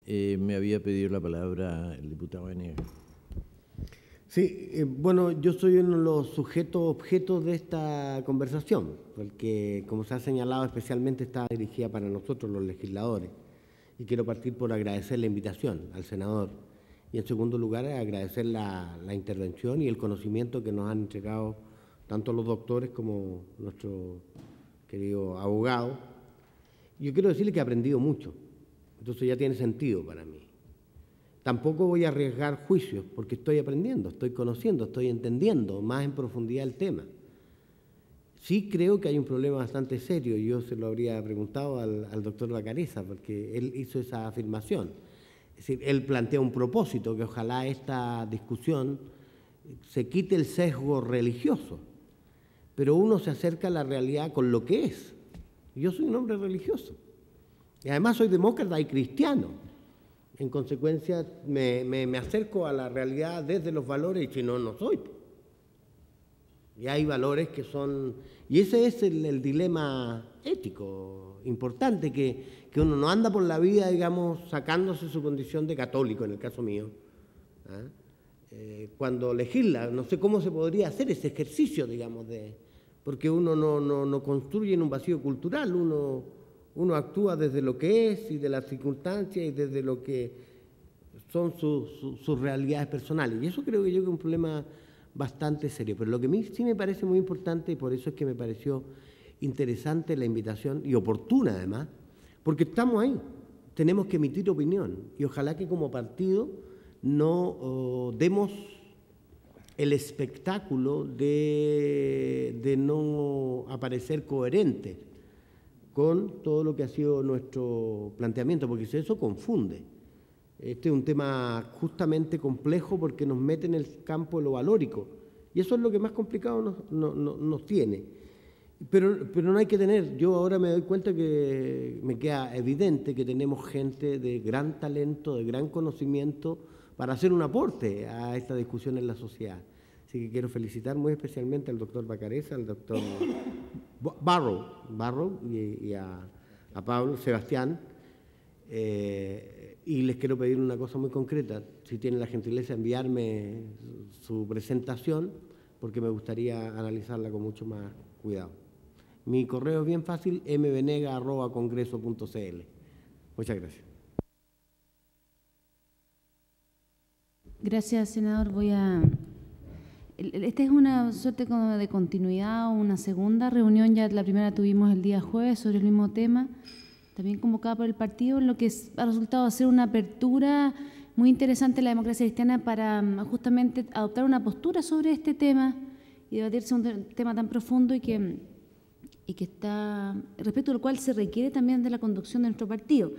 Me había pedido la palabra el diputado Venegas. Sí, bueno, yo soy uno de los sujetos objetos de esta conversación, porque, como se ha señalado, especialmente está dirigida para nosotros, los legisladores, y quiero partir por agradecer la invitación al senador, y en segundo lugar agradecer la intervención y el conocimiento que nos han entregado tanto los doctores como nuestro querido abogado. Yo quiero decirle que he aprendido mucho, entonces ya tiene sentido para mí. Tampoco voy a arriesgar juicios porque estoy aprendiendo, estoy conociendo, estoy entendiendo más en profundidad el tema. Sí creo que hay un problema bastante serio, y yo se lo habría preguntado al doctor Vacareza, porque él hizo esa afirmación. Es decir, él plantea un propósito, que ojalá esta discusión se quite el sesgo religioso, pero uno se acerca a la realidad con lo que es. Yo soy un hombre religioso, y además soy demócrata y cristiano. En consecuencia, me acerco a la realidad desde los valores, y si no, no soy. Y hay valores que son... Y ese es el dilema ético importante, que uno no anda por la vida, digamos, sacándose su condición de católico, en el caso mío. Cuando legisla, no sé cómo se podría hacer ese ejercicio, digamos, porque uno no construye en un vacío cultural, uno actúa desde lo que es y de las circunstancias y desde lo que son sus realidades personales. Y eso creo que yo que es un problema bastante serio. Pero lo que a mí sí me parece muy importante, y por eso es que me pareció interesante la invitación, y oportuna además, porque estamos ahí, tenemos que emitir opinión, y ojalá que como partido no demos el espectáculo de no aparecer coherentes con todo lo que ha sido nuestro planteamiento, porque eso confunde. Este es un tema justamente complejo porque nos mete en el campo de lo valórico, y eso es lo que más complicado nos tiene. Pero no hay que tener, yo ahora me doy cuenta que me queda evidente que tenemos gente de gran talento, de gran conocimiento para hacer un aporte a esta discusión en la sociedad. Así que quiero felicitar muy especialmente al doctor Vacareza, al doctor Barrow y a Pablo, Sebastián, y les quiero pedir una cosa muy concreta, si tienen la gentileza de enviarme su presentación, porque me gustaría analizarla con mucho más cuidado. Mi correo es bien fácil, mvenega@congreso.cl. Muchas gracias. Gracias, senador. Esta es una suerte como de continuidad, una segunda reunión, ya la primera tuvimos el día jueves sobre el mismo tema, también convocada por el partido, en lo que ha resultado ser una apertura muy interesante en la democracia cristiana para justamente adoptar una postura sobre este tema y debatirse un tema tan profundo y que está, respecto al cual se requiere también de la conducción de nuestro partido.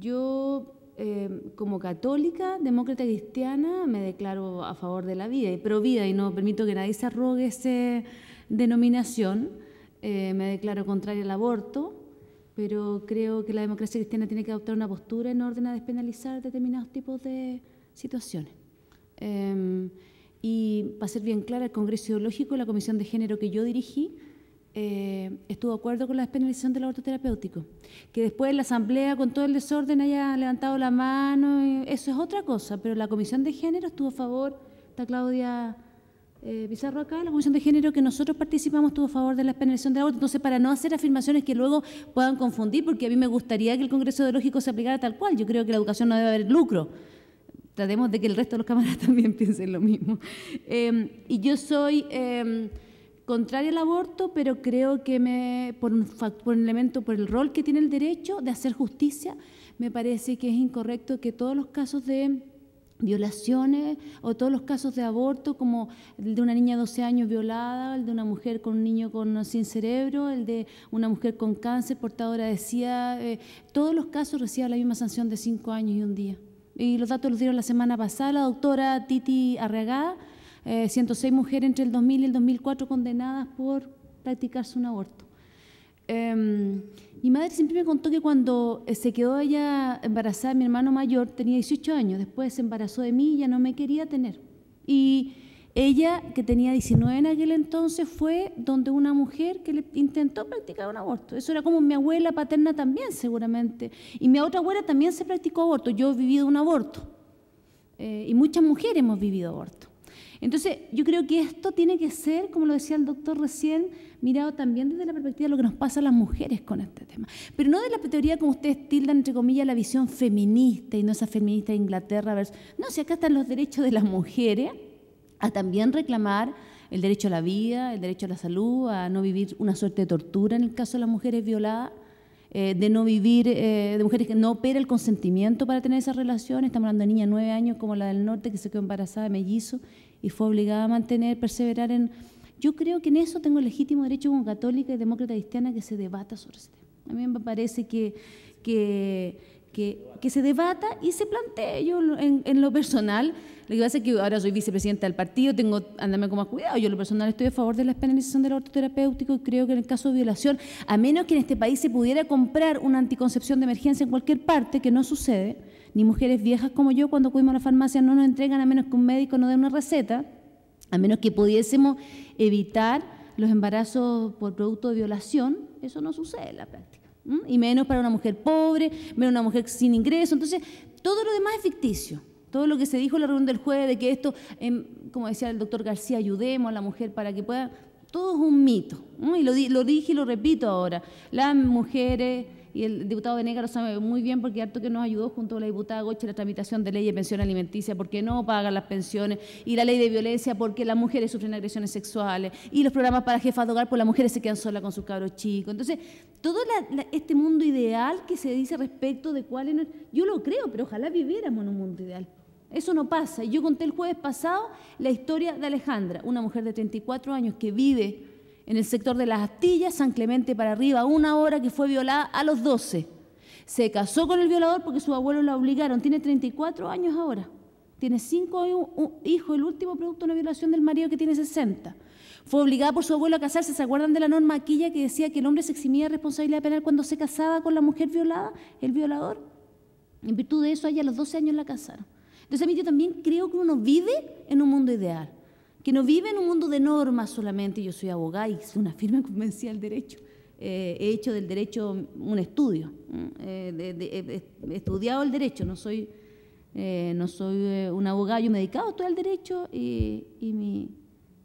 Yo, como católica, demócrata cristiana, me declaro a favor de la vida y pro vida, y no permito que nadie se arrogue esa denominación. Me declaro contraria al aborto, pero creo que la democracia cristiana tiene que adoptar una postura en orden a despenalizar determinados tipos de situaciones. Y para ser bien clara, el Congreso Ideológico, la Comisión de Género que yo dirigí, estuvo de acuerdo con la despenalización del aborto terapéutico. Que después la Asamblea, con todo el desorden, haya levantado la mano, eso es otra cosa, pero la Comisión de Género estuvo a favor, está Claudia Pizarro acá, la Comisión de Género que nosotros participamos estuvo a favor de la despenalización del aborto. Entonces, para no hacer afirmaciones que luego puedan confundir, porque a mí me gustaría que el Congreso Ideológico se aplicara tal cual, yo creo que la educación no debe haber lucro. Tratemos de que el resto de los camaradas también piensen lo mismo. Y yo soy contraria al aborto, pero creo que por un elemento, por el rol que tiene el derecho de hacer justicia, me parece que es incorrecto que todos los casos de violaciones o todos los casos de aborto, como el de una niña de 12 años violada, el de una mujer con un niño sin cerebro, el de una mujer con cáncer, portadora de SIDA, todos los casos reciban la misma sanción de 5 años y 1 día. Y los datos los dieron la semana pasada la doctora Titi Arriagada, 106 mujeres entre el 2000 y el 2004 condenadas por practicarse un aborto. Mi madre siempre me contó que cuando se quedó ella embarazada, mi hermano mayor tenía 18 años, después se embarazó de mí y ya no me quería tener. Y Ella, que tenía 19 en aquel entonces, fue donde una mujer que le intentó practicar un aborto. Eso era como mi abuela paterna también, seguramente. Y mi otra abuela también se practicó aborto. Yo he vivido un aborto. Y muchas mujeres hemos vivido aborto. Entonces, yo creo que esto tiene que ser, como lo decía el doctor recién, mirado también desde la perspectiva de lo que nos pasa a las mujeres con este tema. Pero no de la teoría, como ustedes tildan, entre comillas, la visión feminista y no esa feminista de Inglaterra. No, si acá están los derechos de las mujeres a también reclamar el derecho a la vida, el derecho a la salud, a no vivir una suerte de tortura en el caso de las mujeres violadas, de no vivir, de mujeres que no opera el consentimiento para tener esas relaciones. Estamos hablando de niñas de 9 años como la del norte que se quedó embarazada de mellizo y fue obligada a mantener, perseverar en... Yo creo que en eso tengo el legítimo derecho como católica y demócrata cristiana que se debata sobre ese tema. A mí me parece que se debata y se plantee. Yo en lo personal, lo que pasa es que ahora soy vicepresidenta del partido, tengo andarme con más cuidado. Yo en lo personal estoy a favor de la despenalización del aborto terapéutico y creo que en el caso de violación, a menos que en este país se pudiera comprar una anticoncepción de emergencia en cualquier parte, que no sucede, ni mujeres viejas como yo cuando acudimos a la farmacia no nos entregan a menos que un médico nos dé una receta, a menos que pudiésemos evitar los embarazos por producto de violación, eso no sucede en la práctica. Y menos para una mujer pobre, menos una mujer sin ingreso. Entonces, todo lo demás es ficticio. Todo lo que se dijo en la reunión del jueves de que esto, como decía el doctor García, ayudemos a la mujer para que pueda, todo es un mito. Y lo dije y lo repito ahora. Las mujeres, y el diputado Venegas lo sabe muy bien porque harto que nos ayudó junto a la diputada Goche en la tramitación de ley de pensión alimenticia porque no pagan las pensiones, y la ley de violencia porque las mujeres sufren agresiones sexuales, y los programas para jefas de hogar porque las mujeres se quedan solas con sus cabros chicos. Entonces, todo este mundo ideal que se dice respecto de cuál es... Yo lo creo, pero ojalá viviéramos en un mundo ideal. Eso no pasa. Yo conté el jueves pasado la historia de Alejandra, una mujer de 34 años que vive en el sector de Las Astillas, San Clemente para arriba, 1 hora, que fue violada a los 12. Se casó con el violador porque sus abuelos la obligaron. Tiene 34 años ahora. Tiene 5 hijos, el último producto de una violación del marido que tiene 60. Fue obligada por su abuelo a casarse. ¿Se acuerdan de la norma aquella que decía que el hombre se eximía de responsabilidad penal cuando se casaba con la mujer violada, el violador? En virtud de eso, a ella a los 12 años la casaron. Entonces, a mí yo también creo que uno vive en un mundo ideal, que no vive en un mundo de normas solamente. Yo soy abogada y soy una firme convencida del derecho. He hecho del derecho un estudio. He estudiado el derecho, no soy una abogada. Yo me he dedicado todo al derecho y mi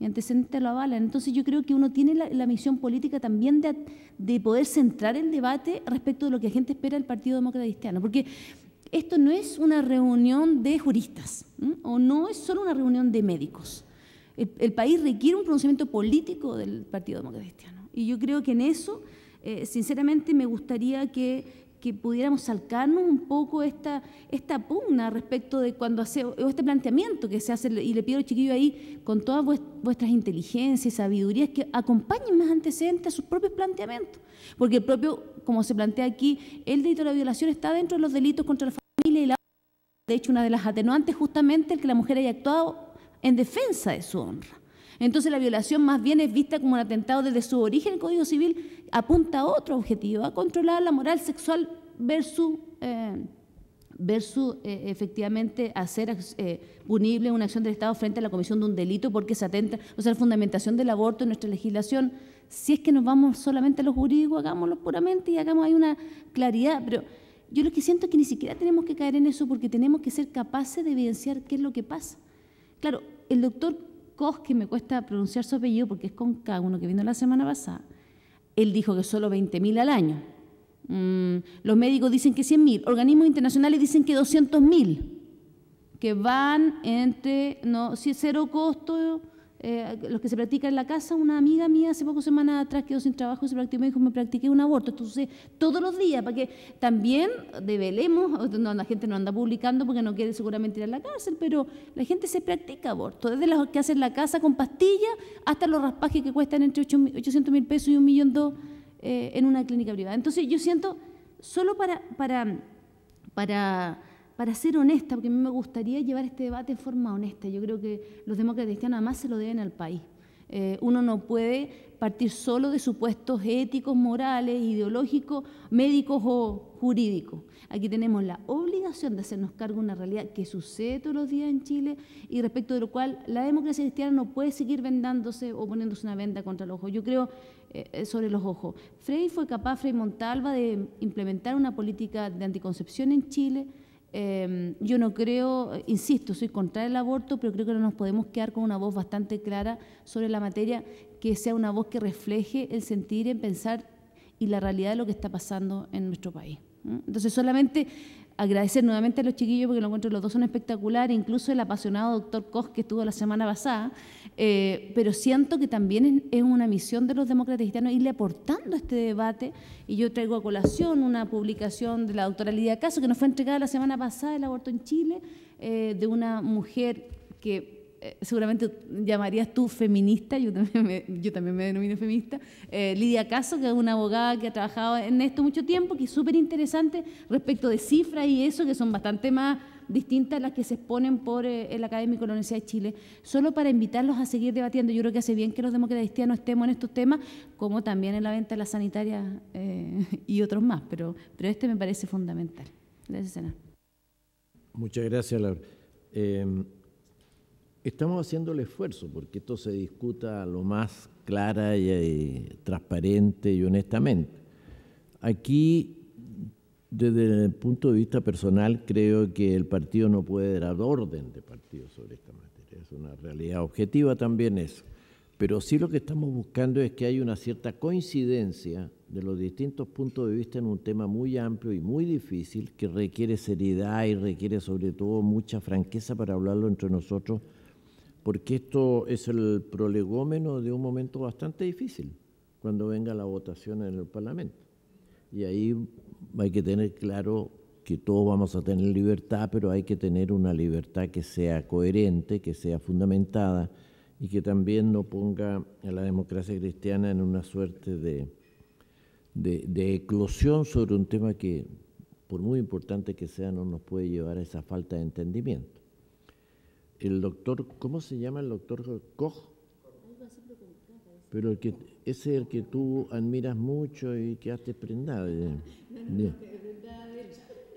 antecedente lo avalan. Entonces yo creo que uno tiene la misión política también de poder centrar el debate respecto de lo que la gente espera del Partido Demócrata Cristiano. Porque esto no es una reunión de juristas, o no es solo una reunión de médicos. El país requiere un pronunciamiento político del Partido Demócrata Cristiano. Y yo creo que en eso, sinceramente, me gustaría que pudiéramos salcarnos un poco esta pugna respecto de cuando hace, o este planteamiento que se hace, y le pido al chiquillo ahí, con todas vuestras inteligencias y sabidurías, que acompañen más antecedentes a sus propios planteamientos. Porque el propio, como se plantea aquí, el delito de la violación está dentro de los delitos contra la familia y de hecho, una de las atenuantes justamente el que la mujer haya actuado en defensa de su honra. Entonces la violación más bien es vista como un atentado desde su origen. El Código Civil apunta a otro objetivo, a controlar la moral sexual versus efectivamente hacer punible una acción del Estado frente a la comisión de un delito porque se atenta, o sea, la fundamentación del aborto en nuestra legislación. Si es que nos vamos solamente a lo jurídico, hagámoslo puramente y hagamos ahí una claridad, pero yo lo que siento es que ni siquiera tenemos que caer en eso porque tenemos que ser capaces de evidenciar qué es lo que pasa. Claro, el doctor Koch, que me cuesta pronunciar su apellido porque es con K, uno que vino la semana pasada, él dijo que solo 20.000 al año. Los médicos dicen que 100.000, organismos internacionales dicen que 200.000, que van entre cero costo, los que se practican en la casa. Una amiga mía hace pocas semanas atrás quedó sin trabajo y se practicó, me dijo, me practiqué un aborto. Esto sucede todos los días, para que también develemos, la gente no anda publicando porque no quiere seguramente ir a la cárcel, pero la gente se practica aborto, desde los que hacen en la casa con pastillas hasta los raspajes que cuestan entre 800.000 pesos y 1.200.000 en una clínica privada. Entonces yo siento, solo para ser honesta, porque a mí me gustaría llevar este debate en forma honesta. Yo creo que los demócratas cristianos además se lo deben al país. Uno no puede partir solo de supuestos éticos, morales, ideológicos, médicos o jurídicos. Aquí tenemos la obligación de hacernos cargo de una realidad que sucede todos los días en Chile y respecto de lo cual la democracia cristiana no puede seguir vendándose o poniéndose una venda contra el ojo. Yo creo sobre los ojos. Frei Montalva, de implementar una política de anticoncepción en Chile. Yo no creo, insisto, soy contra el aborto, pero creo que no nos podemos quedar con una voz bastante clara sobre la materia, que sea una voz que refleje el sentir, el pensar y la realidad de lo que está pasando en nuestro país. Entonces, solamente agradecer nuevamente a los chiquillos, porque lo encuentro, los dos son espectaculares, incluso el apasionado doctor Koch que estuvo la semana pasada, pero siento que también es una misión de los demócratas cristianos irle aportando a este debate, y yo traigo a colación una publicación de la doctora Lidia Caso, que nos fue entregada la semana pasada, el aborto en Chile, de una mujer que seguramente llamarías tú feminista, yo también me denomino feminista, Lidia Caso, que es una abogada que ha trabajado en esto mucho tiempo, que es súper interesante respecto de cifras y eso, que son bastante más distintas a las que se exponen por el académico de la Universidad de Chile, solo para invitarlos a seguir debatiendo. Yo creo que hace bien que los demócratas cristianos estemos en estos temas, como también en la venta de la sanitaria y otros más, pero este me parece fundamental. Gracias, senador. Muchas gracias, Laura. Estamos haciendo el esfuerzo porque esto se discuta lo más clara y transparente y honestamente. Aquí, desde el punto de vista personal, creo que el partido no puede dar orden de partido sobre esta materia. Es una realidad objetiva también eso. Pero sí lo que estamos buscando es que haya una cierta coincidencia de los distintos puntos de vista en un tema muy amplio y muy difícil, que requiere seriedad y requiere sobre todo mucha franqueza para hablarlo entre nosotros, porque esto es el prolegómeno de un momento bastante difícil, cuando venga la votación en el Parlamento. Y ahí hay que tener claro que todos vamos a tener libertad, pero hay que tener una libertad que sea coherente, que sea fundamentada y que también no ponga a la democracia cristiana en una suerte de eclosión sobre un tema que, por muy importante que sea, no nos puede llevar a esa falta de entendimiento. El doctor, ¿cómo se llama el doctor Koch? Pero ese es el que tú admiras mucho y quedaste prendado.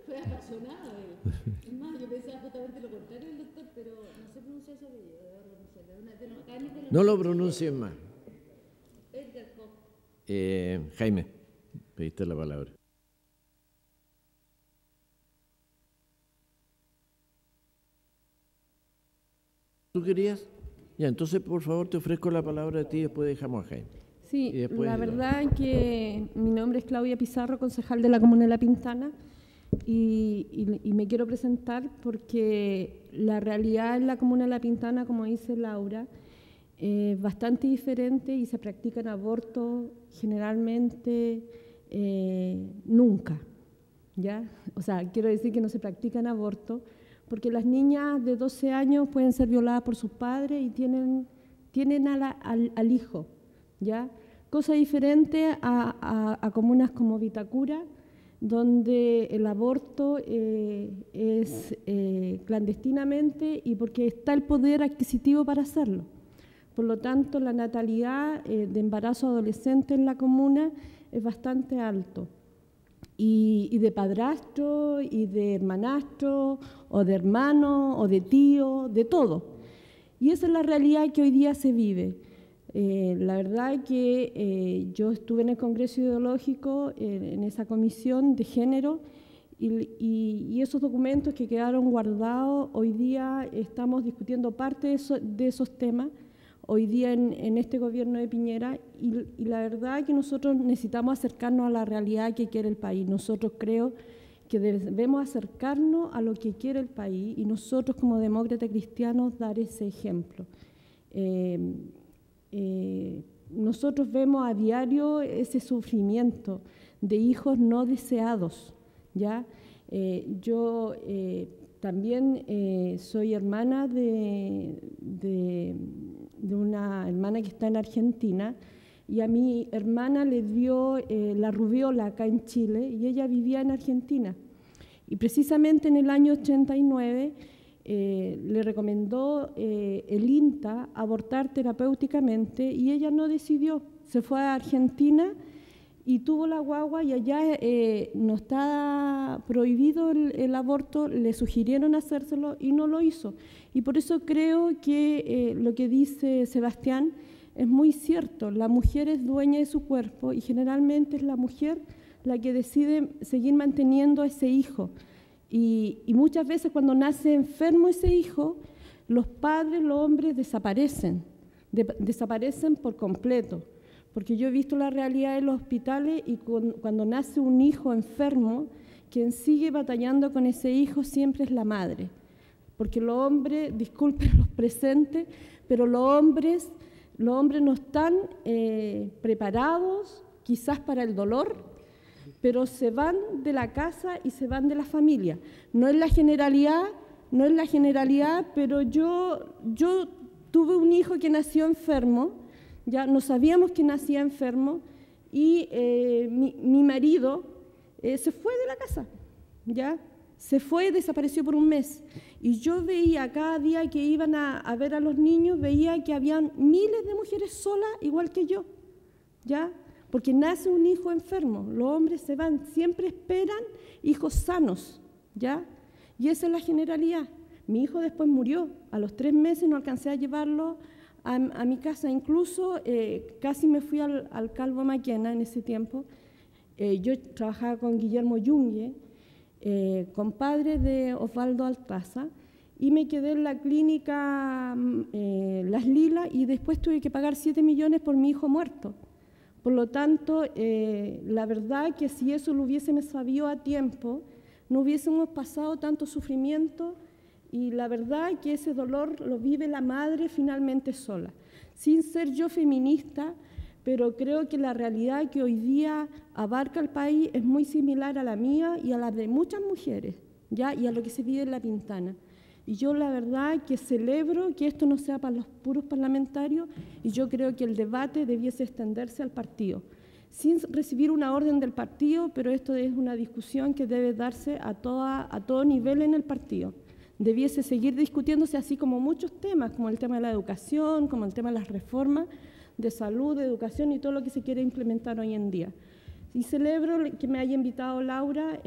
Fue apasionado él. Es más, yo pensaba justamente lo contrario del doctor, pero no sé pronunciar su apellido. No lo pronuncies más. Edgar Koch. Jaime, pediste la palabra. ¿Tú querías? Ya, entonces, por favor, te ofrezco la palabra a ti y después dejamos a Jaime. Sí, la verdad es que mi nombre es Claudia Pizarro, concejal de la Comuna de La Pintana, y me quiero presentar porque la realidad en la Comuna de La Pintana, como dice Laura, es bastante diferente y se practican abortos generalmente nunca, ¿ya? O sea, quiero decir que no se practican abortos porque las niñas de 12 años pueden ser violadas por sus padres y tienen al hijo, ¿ya? Cosa diferente a comunas como Vitacura, donde el aborto es clandestinamente y porque está el poder adquisitivo para hacerlo. Por lo tanto, la natalidad de embarazo adolescente en la comuna es bastante alto. Y de padrastro, y de hermanastro, o de hermano, o de tío, de todo. Y esa es la realidad que hoy día se vive. La verdad es que yo estuve en el Congreso Ideológico, en esa comisión de género, y esos documentos que quedaron guardados, hoy día estamos discutiendo parte de esos temas, hoy día en este gobierno de Piñera, y la verdad es que nosotros necesitamos acercarnos a la realidad que quiere el país. Nosotros creo que debemos acercarnos a lo que quiere el país y nosotros como demócratas cristianos dar ese ejemplo. Nosotros vemos a diario ese sufrimiento de hijos no deseados, ¿ya? Yo también soy hermana de una hermana que está en Argentina, y a mi hermana le dio la rubiola acá en Chile y ella vivía en Argentina. Y precisamente en el año 89 le recomendó el INTA abortar terapéuticamente y ella no decidió, se fue a Argentina y tuvo la guagua y allá no está prohibido el aborto, le sugirieron hacérselo y no lo hizo. Y por eso creo que lo que dice Sebastián es muy cierto, la mujer es dueña de su cuerpo y generalmente es la mujer la que decide seguir manteniendo a ese hijo. Y muchas veces cuando nace enfermo ese hijo, los padres, los hombres desaparecen por completo. Porque yo he visto la realidad de los hospitales y cuando nace un hijo enfermo, quien sigue batallando con ese hijo siempre es la madre. Porque los hombres, disculpen los presentes, pero los hombres no están preparados quizás para el dolor, pero se van de la casa y se van de la familia. No es la generalidad, pero yo tuve un hijo que nació enfermo, ya no sabíamos que nacía enfermo, y mi marido se fue de la casa, ya se fue, desapareció por un mes. Y yo veía cada día que iban a ver a los niños, veía que habían miles de mujeres solas, igual que yo, ya. Porque nace un hijo enfermo, los hombres se van, siempre esperan hijos sanos, ¿ya? Y esa es la generalidad. Mi hijo después murió, a los 3 meses no alcancé a llevarlo a mi casa, incluso casi me fui al Calvo Maquena en ese tiempo. Yo trabajaba con Guillermo Yungue, compadre de Osvaldo Altaza, y me quedé en la clínica Las Lilas y después tuve que pagar 7 millones por mi hijo muerto. Por lo tanto, la verdad que si eso lo hubiésemos sabido a tiempo, no hubiésemos pasado tanto sufrimiento y la verdad que ese dolor lo vive la madre finalmente sola. Sin ser yo feminista, pero creo que la realidad que hoy día abarca el país es muy similar a la mía y a la de muchas mujeres, ¿ya? Y a lo que se vive en La Pintana. Y yo la verdad que celebro que esto no sea para los puros parlamentarios y yo creo que el debate debiese extenderse al partido, sin recibir una orden del partido, pero esto es una discusión que debe darse a todo nivel en el partido. Debiese seguir discutiéndose así como muchos temas, como el tema de la educación, como el tema de las reformas de salud, de educación y todo lo que se quiere implementar hoy en día. Y celebro que me haya invitado Laura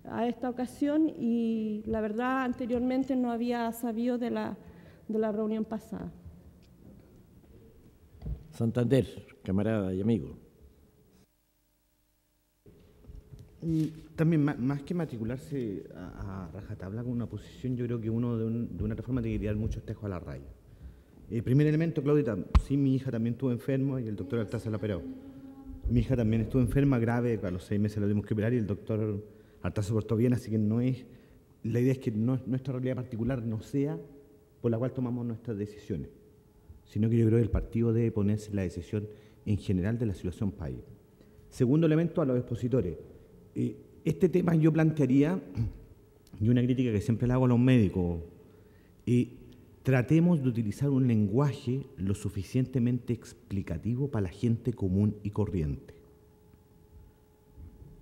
a esta ocasión y la verdad anteriormente no había sabido de la reunión pasada. Santander, camarada y amigo. También, más que matricularse a rajatabla con una posición, yo creo que uno de una reforma tiene que tirar muchos tejos a la raya. El primer elemento, Claudita, sí, mi hija también estuvo enferma y el doctor Altaza la operó. Mi hija también estuvo enferma, grave, a los 6 meses la tuvimos que operar y el doctor Altaza se portó bien, así que no es... La idea es que nuestra realidad particular no sea por la cual tomamos nuestras decisiones, sino que yo creo que el partido debe ponerse la decisión en general de la situación país. Segundo elemento, a los expositores. Este tema yo plantearía, y una crítica que siempre le hago a los médicos, tratemos de utilizar un lenguaje lo suficientemente explicativo para la gente común y corriente.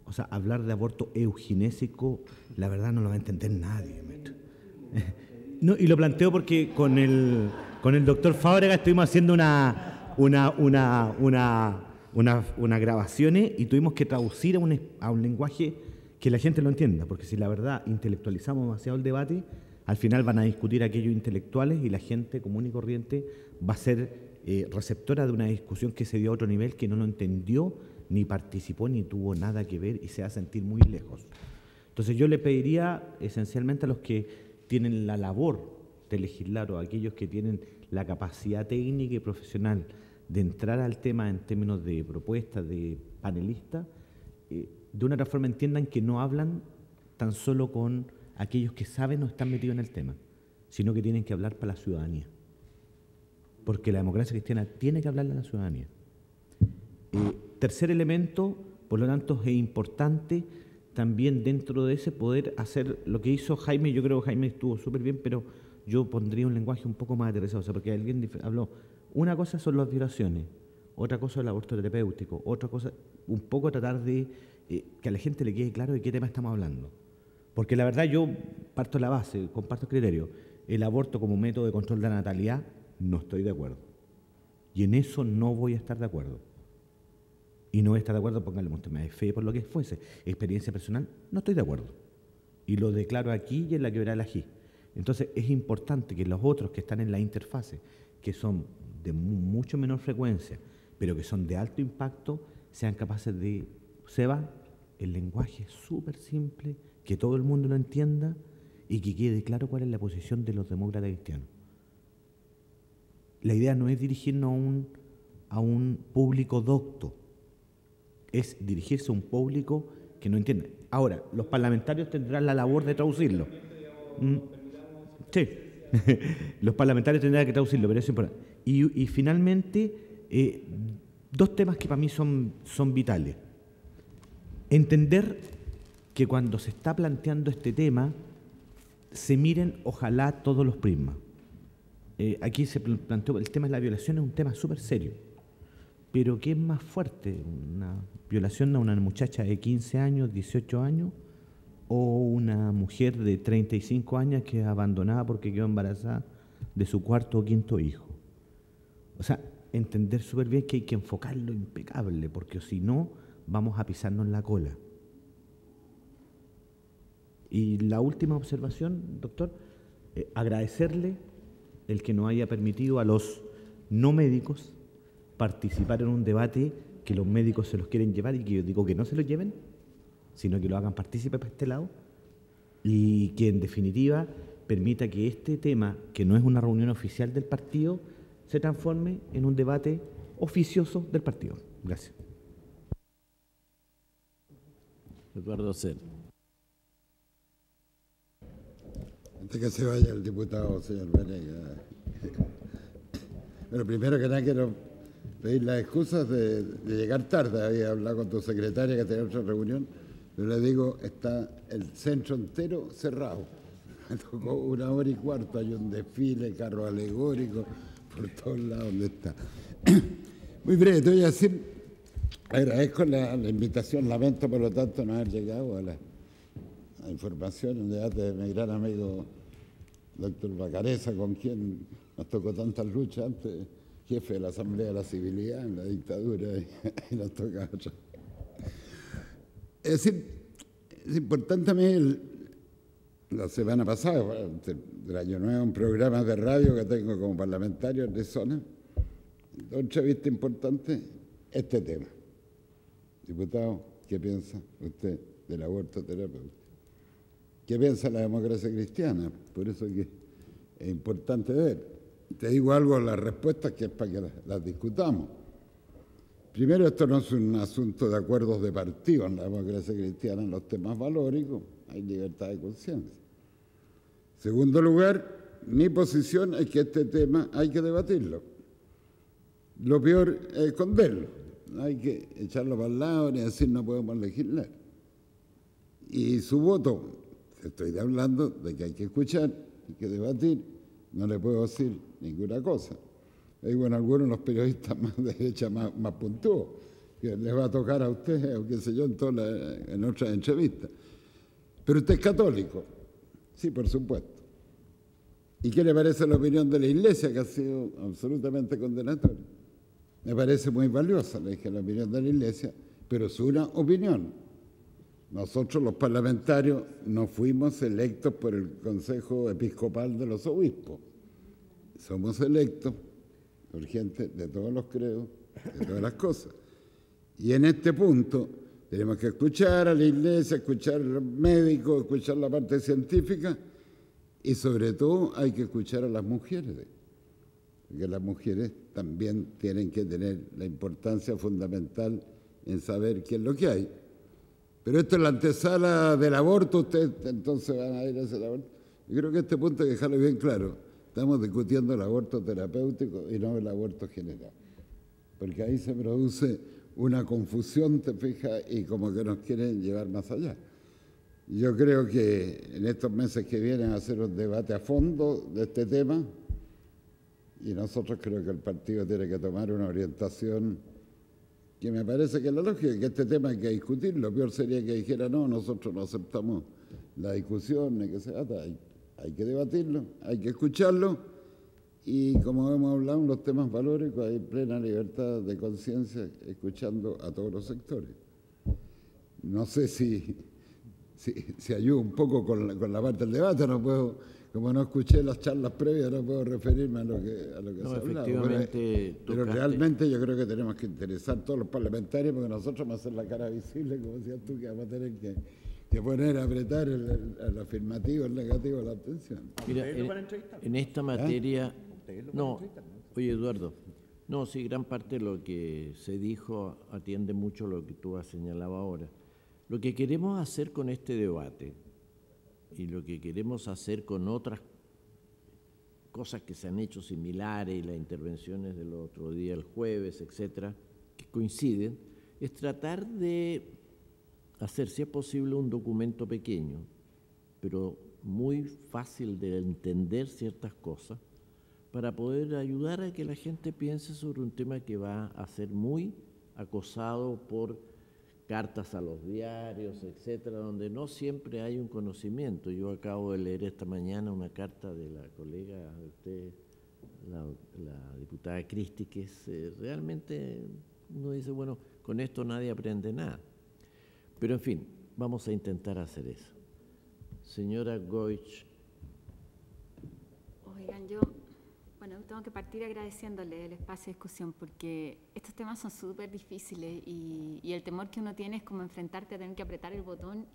O sea, hablar de aborto eugenésico, la verdad no lo va a entender nadie. No, y lo planteo porque con el doctor Fábrega estuvimos haciendo unas grabaciones y tuvimos que traducir a un lenguaje que la gente lo entienda, porque si la verdad intelectualizamos demasiado el debate, al final van a discutir aquellos intelectuales y la gente común y corriente va a ser receptora de una discusión que se dio a otro nivel, que no lo entendió, ni participó, ni tuvo nada que ver y se va a sentir muy lejos. Entonces yo le pediría esencialmente a los que tienen la labor de legislar o a aquellos que tienen la capacidad técnica y profesional de entrar al tema en términos de propuestas, de panelistas, de una otra forma entiendan que no hablan tan solo con aquellos que saben o están metidos en el tema, sino que tienen que hablar para la ciudadanía. Porque la democracia cristiana tiene que hablarle a la ciudadanía. Tercer elemento, por lo tanto, es importante también dentro de ese poder hacer lo que hizo Jaime. Yo creo que Jaime estuvo súper bien, pero yo pondría un lenguaje un poco más aterrizado, o sea, porque alguien habló, una cosa son las violaciones, otra cosa es el aborto terapéutico, otra cosa, un poco tratar de que a la gente le quede claro de qué tema estamos hablando. Porque la verdad yo parto de la base, comparto el criterio. El aborto como método de control de la natalidad, no estoy de acuerdo. Y en eso no voy a estar de acuerdo. Y no voy a estar de acuerdo, póngale un tema de fe por lo que fuese. Experiencia personal, no estoy de acuerdo. Y lo declaro aquí y en la quebrada del Ají. Entonces es importante que los otros que están en la interfase, que son de mucho menor frecuencia, pero que son de alto impacto, sean capaces de, Seba, el lenguaje es súper simple, que todo el mundo lo entienda y que quede claro cuál es la posición de los demócratas cristianos. La idea no es dirigirnos a un público docto, es dirigirse a un público que no entiende. Ahora, los parlamentarios tendrán la labor de traducirlo. Sí, los parlamentarios tendrán que traducirlo, pero eso es importante. Y finalmente, dos temas que para mí son vitales. Entender que cuando se está planteando este tema, se miren, ojalá, todos los prismas. Aquí se planteó, el tema de la violación es un tema súper serio. Pero ¿qué es más fuerte? ¿Una violación a una muchacha de 15 años, 18 años? ¿O una mujer de 35 años que es abandonada porque quedó embarazada de su cuarto o quinto hijo? O sea, entender súper bien que hay que enfocarlo impecable, porque si no, vamos a pisarnos la cola. Y la última observación, doctor, agradecerle el que nos haya permitido a los no médicos participar en un debate que los médicos se los quieren llevar y que yo digo que no se los lleven, sino que lo hagan partícipe para este lado y que en definitiva permita que este tema, que no es una reunión oficial del partido, se transforme en un debate oficioso del partido. Gracias. Eduardo Cel. Antes que se vaya el diputado, señor Venegas. Pero primero que nada quiero pedir las excusas de llegar tarde. Había hablado con tu secretaria que tenía otra reunión, pero le digo, está el centro entero cerrado. Me tocó 1 hora y cuarto, hay un desfile, carro alegórico, por todos lados donde está. Muy breve, te voy a decir, agradezco la invitación, lamento por lo tanto no haber llegado a la información, un debate de mi gran amigo doctor Bacareza, con quien nos tocó tantas luchas antes, jefe de la Asamblea de la Civilidad en la dictadura, y nos toca otra. Es decir, es importante a mí, la semana pasada, del Año Nuevo, un programa de radio que tengo como parlamentario de zona, otra entrevista importante, este tema. Diputado, ¿qué piensa usted del aborto terapéutico? ¿Qué piensa la democracia cristiana? Por eso que es importante ver. Te digo algo en las respuestas que es para que las discutamos. Primero, esto no es un asunto de acuerdos de partido en la democracia cristiana, en los temas valóricos hay libertad de conciencia. Segundo lugar, mi posición es que este tema hay que debatirlo. Lo peor es esconderlo, no hay que echarlo para el lado ni decir no podemos legislar. Y su voto, estoy hablando de que hay que escuchar, hay que debatir, no le puedo decir ninguna cosa. Hay bueno, algunos de los periodistas más de derecha más puntúos, que les va a tocar a usted, o qué sé yo, en otras entrevistas. Pero usted es católico, sí, por supuesto. ¿Y qué le parece la opinión de la Iglesia, que ha sido absolutamente condenatoria? Me parece muy valiosa, le dije, la opinión de la Iglesia, pero es una opinión. Nosotros los parlamentarios no fuimos electos por el Consejo Episcopal de los Obispos. Somos electos por gente de todos los credos, de todas las cosas. Y en este punto tenemos que escuchar a la Iglesia, escuchar a los médicos, escuchar la parte científica y sobre todo hay que escuchar a las mujeres, porque las mujeres también tienen que tener la importancia fundamental en saber qué es lo que hay. Pero esto es la antesala del aborto, ustedes entonces van a ir a hacer el aborto. Yo creo que este punto hay que dejarlo bien claro. Estamos discutiendo el aborto terapéutico y no el aborto general. Porque ahí se produce una confusión, te fijas, y como que nos quieren llevar más allá. Yo creo que en estos meses que vienen a hacer un debate a fondo de este tema y nosotros creo que el partido tiene que tomar una orientación que me parece que es la lógica, que este tema hay que discutir. Lo peor sería que dijera, no, nosotros no aceptamos la discusión de que se trata. Hay que debatirlo, hay que escucharlo y como hemos hablado en los temas valóricos hay plena libertad de conciencia escuchando a todos los sectores. No sé si ayuda un poco con la parte del debate, no puedo, como no escuché las charlas previas, no puedo referirme a lo que se ha hablado. Pero realmente yo creo que tenemos que interesar a todos los parlamentarios porque nosotros vamos a hacer la cara visible, como decías tú, que vamos a tener que poner a apretar el afirmativo, el negativo, la abstención. Mira, en esta materia... No, oye Eduardo, no, sí, gran parte de lo que se dijo atiende mucho a lo que tú has señalado ahora. Lo que queremos hacer con este debate y lo que queremos hacer con otras cosas que se han hecho similares y las intervenciones del otro día, el jueves, etcétera, que coinciden, es tratar de hacer, si es posible, un documento pequeño, pero muy fácil de entender ciertas cosas, para poder ayudar a que la gente piense sobre un tema que va a ser muy acosado por cartas a los diarios, etcétera, donde no siempre hay un conocimiento. Yo acabo de leer esta mañana una carta de la colega de usted, la diputada Cristi, que es realmente, uno dice, bueno, con esto nadie aprende nada. Pero en fin, vamos a intentar hacer eso. Señora Goich. Oigan, bueno, tengo que partir agradeciéndole el espacio de discusión porque estos temas son súper difíciles y el temor que uno tiene es como enfrentarte a tener que apretar el botón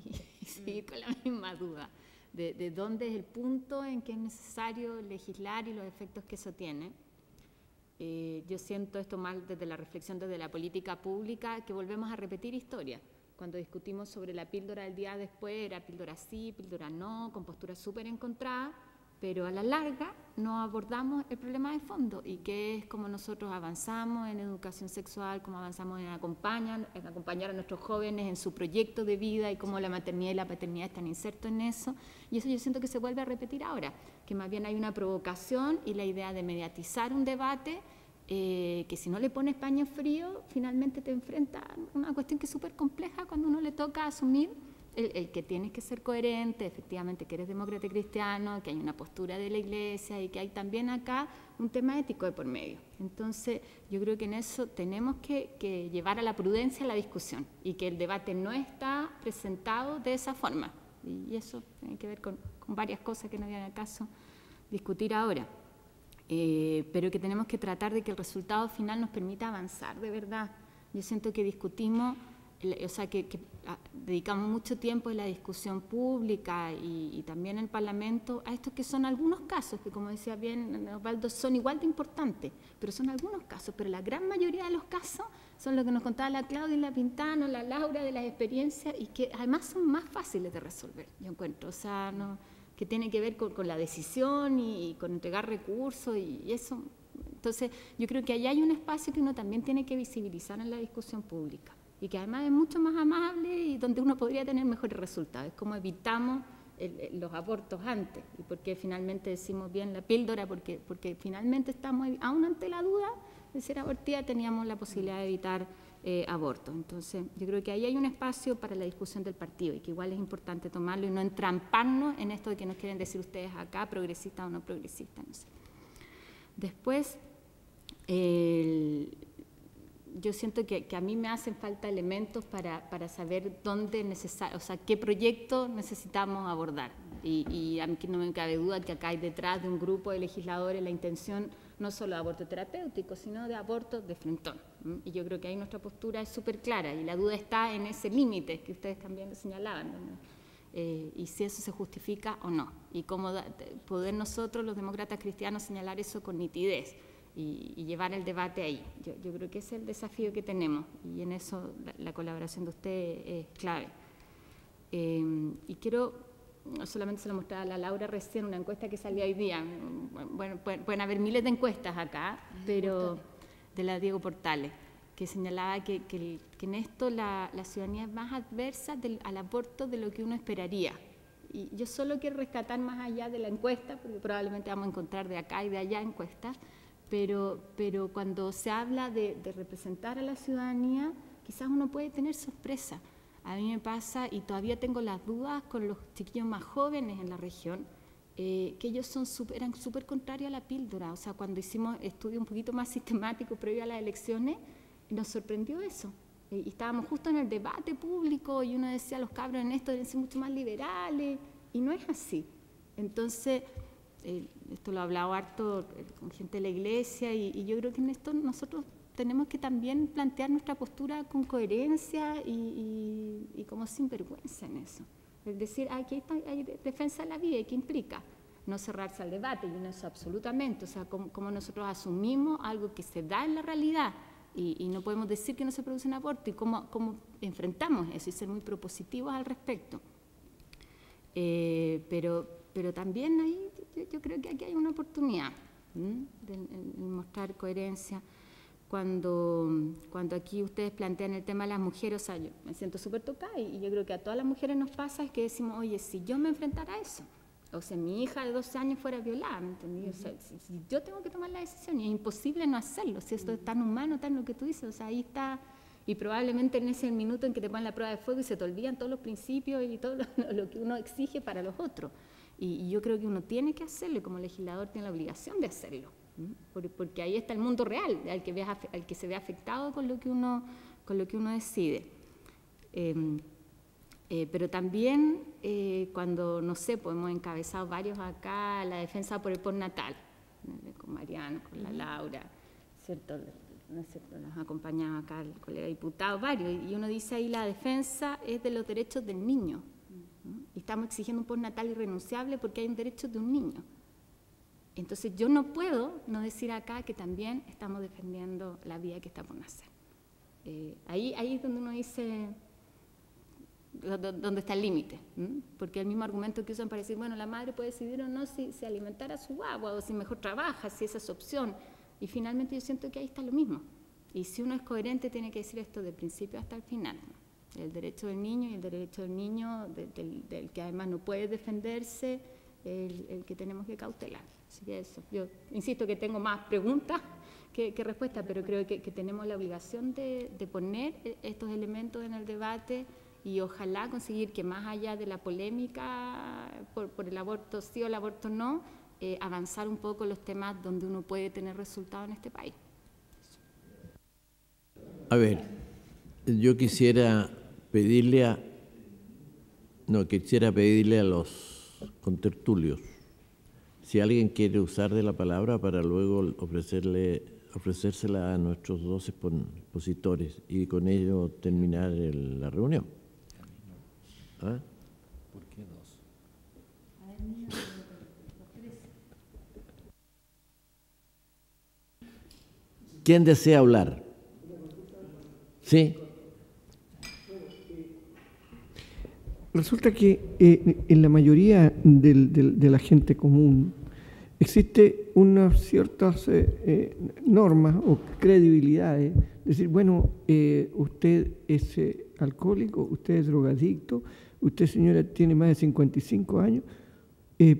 y seguir con la misma duda de dónde es el punto en que es necesario legislar y los efectos que eso tiene. Yo siento esto más desde la reflexión desde la política pública, que volvemos a repetir historia. Cuando discutimos sobre la píldora del día después, era píldora sí, píldora no, con posturas súper encontradas, pero a la larga no abordamos el problema de fondo y que es cómo nosotros avanzamos en educación sexual, cómo avanzamos en acompañar a nuestros jóvenes en su proyecto de vida y cómo la maternidad y la paternidad están insertos en eso. Y eso yo siento que se vuelve a repetir ahora, que más bien hay una provocación y la idea de mediatizar un debate que si no le pones paño frío, finalmente te enfrentas a una cuestión que es súper compleja cuando uno le toca asumir el que tienes que ser coherente, efectivamente que eres demócrata y cristiano, que hay una postura de la Iglesia y que hay también acá un tema ético de por medio. Entonces, yo creo que en eso tenemos que llevar a la prudencia la discusión y que el debate no está presentado de esa forma. Y eso tiene que ver con varias cosas que no viene al caso discutir ahora. Pero que tenemos que tratar de que el resultado final nos permita avanzar, de verdad. Yo siento que discutimos, o sea, que dedicamos mucho tiempo en la discusión pública y también en el Parlamento a estos que son algunos casos, que como decía bien Osvaldo, son igual de importantes, pero son algunos casos, pero la gran mayoría de los casos son lo que nos contaba la Claudia y la Pintana, la Laura, de las experiencias, y que además son más fáciles de resolver, yo encuentro, o sea, que tiene que ver con la decisión y con entregar recursos y eso. Entonces, yo creo que allá hay un espacio que uno también tiene que visibilizar en la discusión pública y que además es mucho más amable y donde uno podría tener mejores resultados. Es como evitamos los abortos antes y porque finalmente decimos bien la píldora, porque finalmente estamos, aún ante la duda de ser abortida, teníamos la posibilidad de evitar abortos. Entonces, yo creo que ahí hay un espacio para la discusión del partido y que igual es importante tomarlo y no entramparnos en esto de que nos quieren decir ustedes acá, progresistas o no progresistas, no sé. Después, yo siento que a mí me hacen falta elementos para saber dónde o sea, qué proyecto necesitamos abordar. Y a mí no me cabe duda que acá hay detrás de un grupo de legisladores la intención no solo de aborto terapéutico, sino de aborto de frentón. Y yo creo que ahí nuestra postura es súper clara y la duda está en ese límite que ustedes también señalaban, ¿no? Y si eso se justifica o no. Y cómo poder nosotros, los demócratas cristianos, señalar eso con nitidez y llevar el debate ahí. Yo creo que ese es el desafío que tenemos y en eso la colaboración de ustedes es clave. Y quiero, no solamente se lo mostraba a la Laura recién, una encuesta que salió hoy día. Bueno, pueden haber miles de encuestas acá, pero de la Diego Portales, que señalaba que en esto la ciudadanía es más adversa al aborto de lo que uno esperaría. Y yo solo quiero rescatar más allá de la encuesta, porque probablemente vamos a encontrar de acá y de allá encuestas, pero cuando se habla de representar a la ciudadanía, quizás uno puede tener sorpresa. A mí me pasa, y todavía tengo las dudas con los chiquillos más jóvenes en la región, que ellos eran súper contrarios a la píldora. O sea, cuando hicimos estudio un poquito más sistemático previo a las elecciones, nos sorprendió eso. Y estábamos justo en el debate público y uno decía, los cabros en esto deben ser mucho más liberales, y no es así. Entonces, esto lo he hablado harto con gente de la iglesia, y yo creo que en esto nosotros tenemos que también plantear nuestra postura con coherencia y como sin vergüenza en eso. Es decir, aquí hay defensa de la vida, ¿y qué implica? No cerrarse al debate, y en eso absolutamente. O sea, como nosotros asumimos algo que se da en la realidad y no podemos decir que no se produce un aborto, y cómo enfrentamos eso y ser muy propositivos al respecto. Pero también ahí yo creo que aquí hay una oportunidad de mostrar coherencia. Cuando aquí ustedes plantean el tema de las mujeres, o sea, yo me siento súper tocada, y yo creo que a todas las mujeres nos pasa es que decimos, oye, si yo me enfrentara a eso, o sea, mi hija de 12 años fuera violada, ¿me entendí? O sea, si yo tengo que tomar la decisión, y es imposible no hacerlo, si esto es tan humano, tan lo que tú dices, o sea, ahí está, y probablemente en ese minuto en que te ponen la prueba de fuego y se te olvidan todos los principios y todo lo que uno exige para los otros. Y yo creo que uno tiene que hacerlo, y como legislador tiene la obligación de hacerlo. Porque ahí está el mundo real, al que se ve afectado con lo que uno decide. Pero también cuando, no sé, pues hemos encabezado varios acá la defensa por el postnatal, con Mariano, con la Laura, ¿cierto? ¿No es cierto? Nos acompaña acá el colega diputado, varios, y uno dice ahí la defensa es de los derechos del niño, ¿no? Y estamos exigiendo un postnatal irrenunciable porque hay un derecho de un niño. Entonces yo no puedo no decir acá que también estamos defendiendo la vida que está por nacer. Ahí es donde uno dice, dónde está el límite, porque el mismo argumento que usan para decir, bueno, la madre puede decidir o no si alimentar a su guagua o si mejor trabaja, si esa es su opción, y finalmente yo siento que ahí está lo mismo. Y si uno es coherente tiene que decir esto de principio hasta el final, ¿no? El derecho del niño, y el derecho del niño del que además no puede defenderse, el que tenemos que cautelar. Así que eso, yo insisto que tengo más preguntas que respuestas, pero creo que tenemos la obligación de poner estos elementos en el debate, y ojalá conseguir que más allá de la polémica por el aborto sí o el aborto no, avanzar un poco los temas donde uno puede tener resultados en este país. A ver, yo quisiera pedirle a los contertulios, si alguien quiere usar de la palabra para luego ofrecérsela a nuestros dos expositores y con ello terminar la reunión. ¿Ah? ¿Por qué dos? ¿Quién desea hablar? ¿Sí? Resulta que en la mayoría de la gente común existe unas ciertas normas o credibilidades. Decir, bueno, usted es alcohólico, usted es drogadicto, usted, señora, tiene más de 55 años,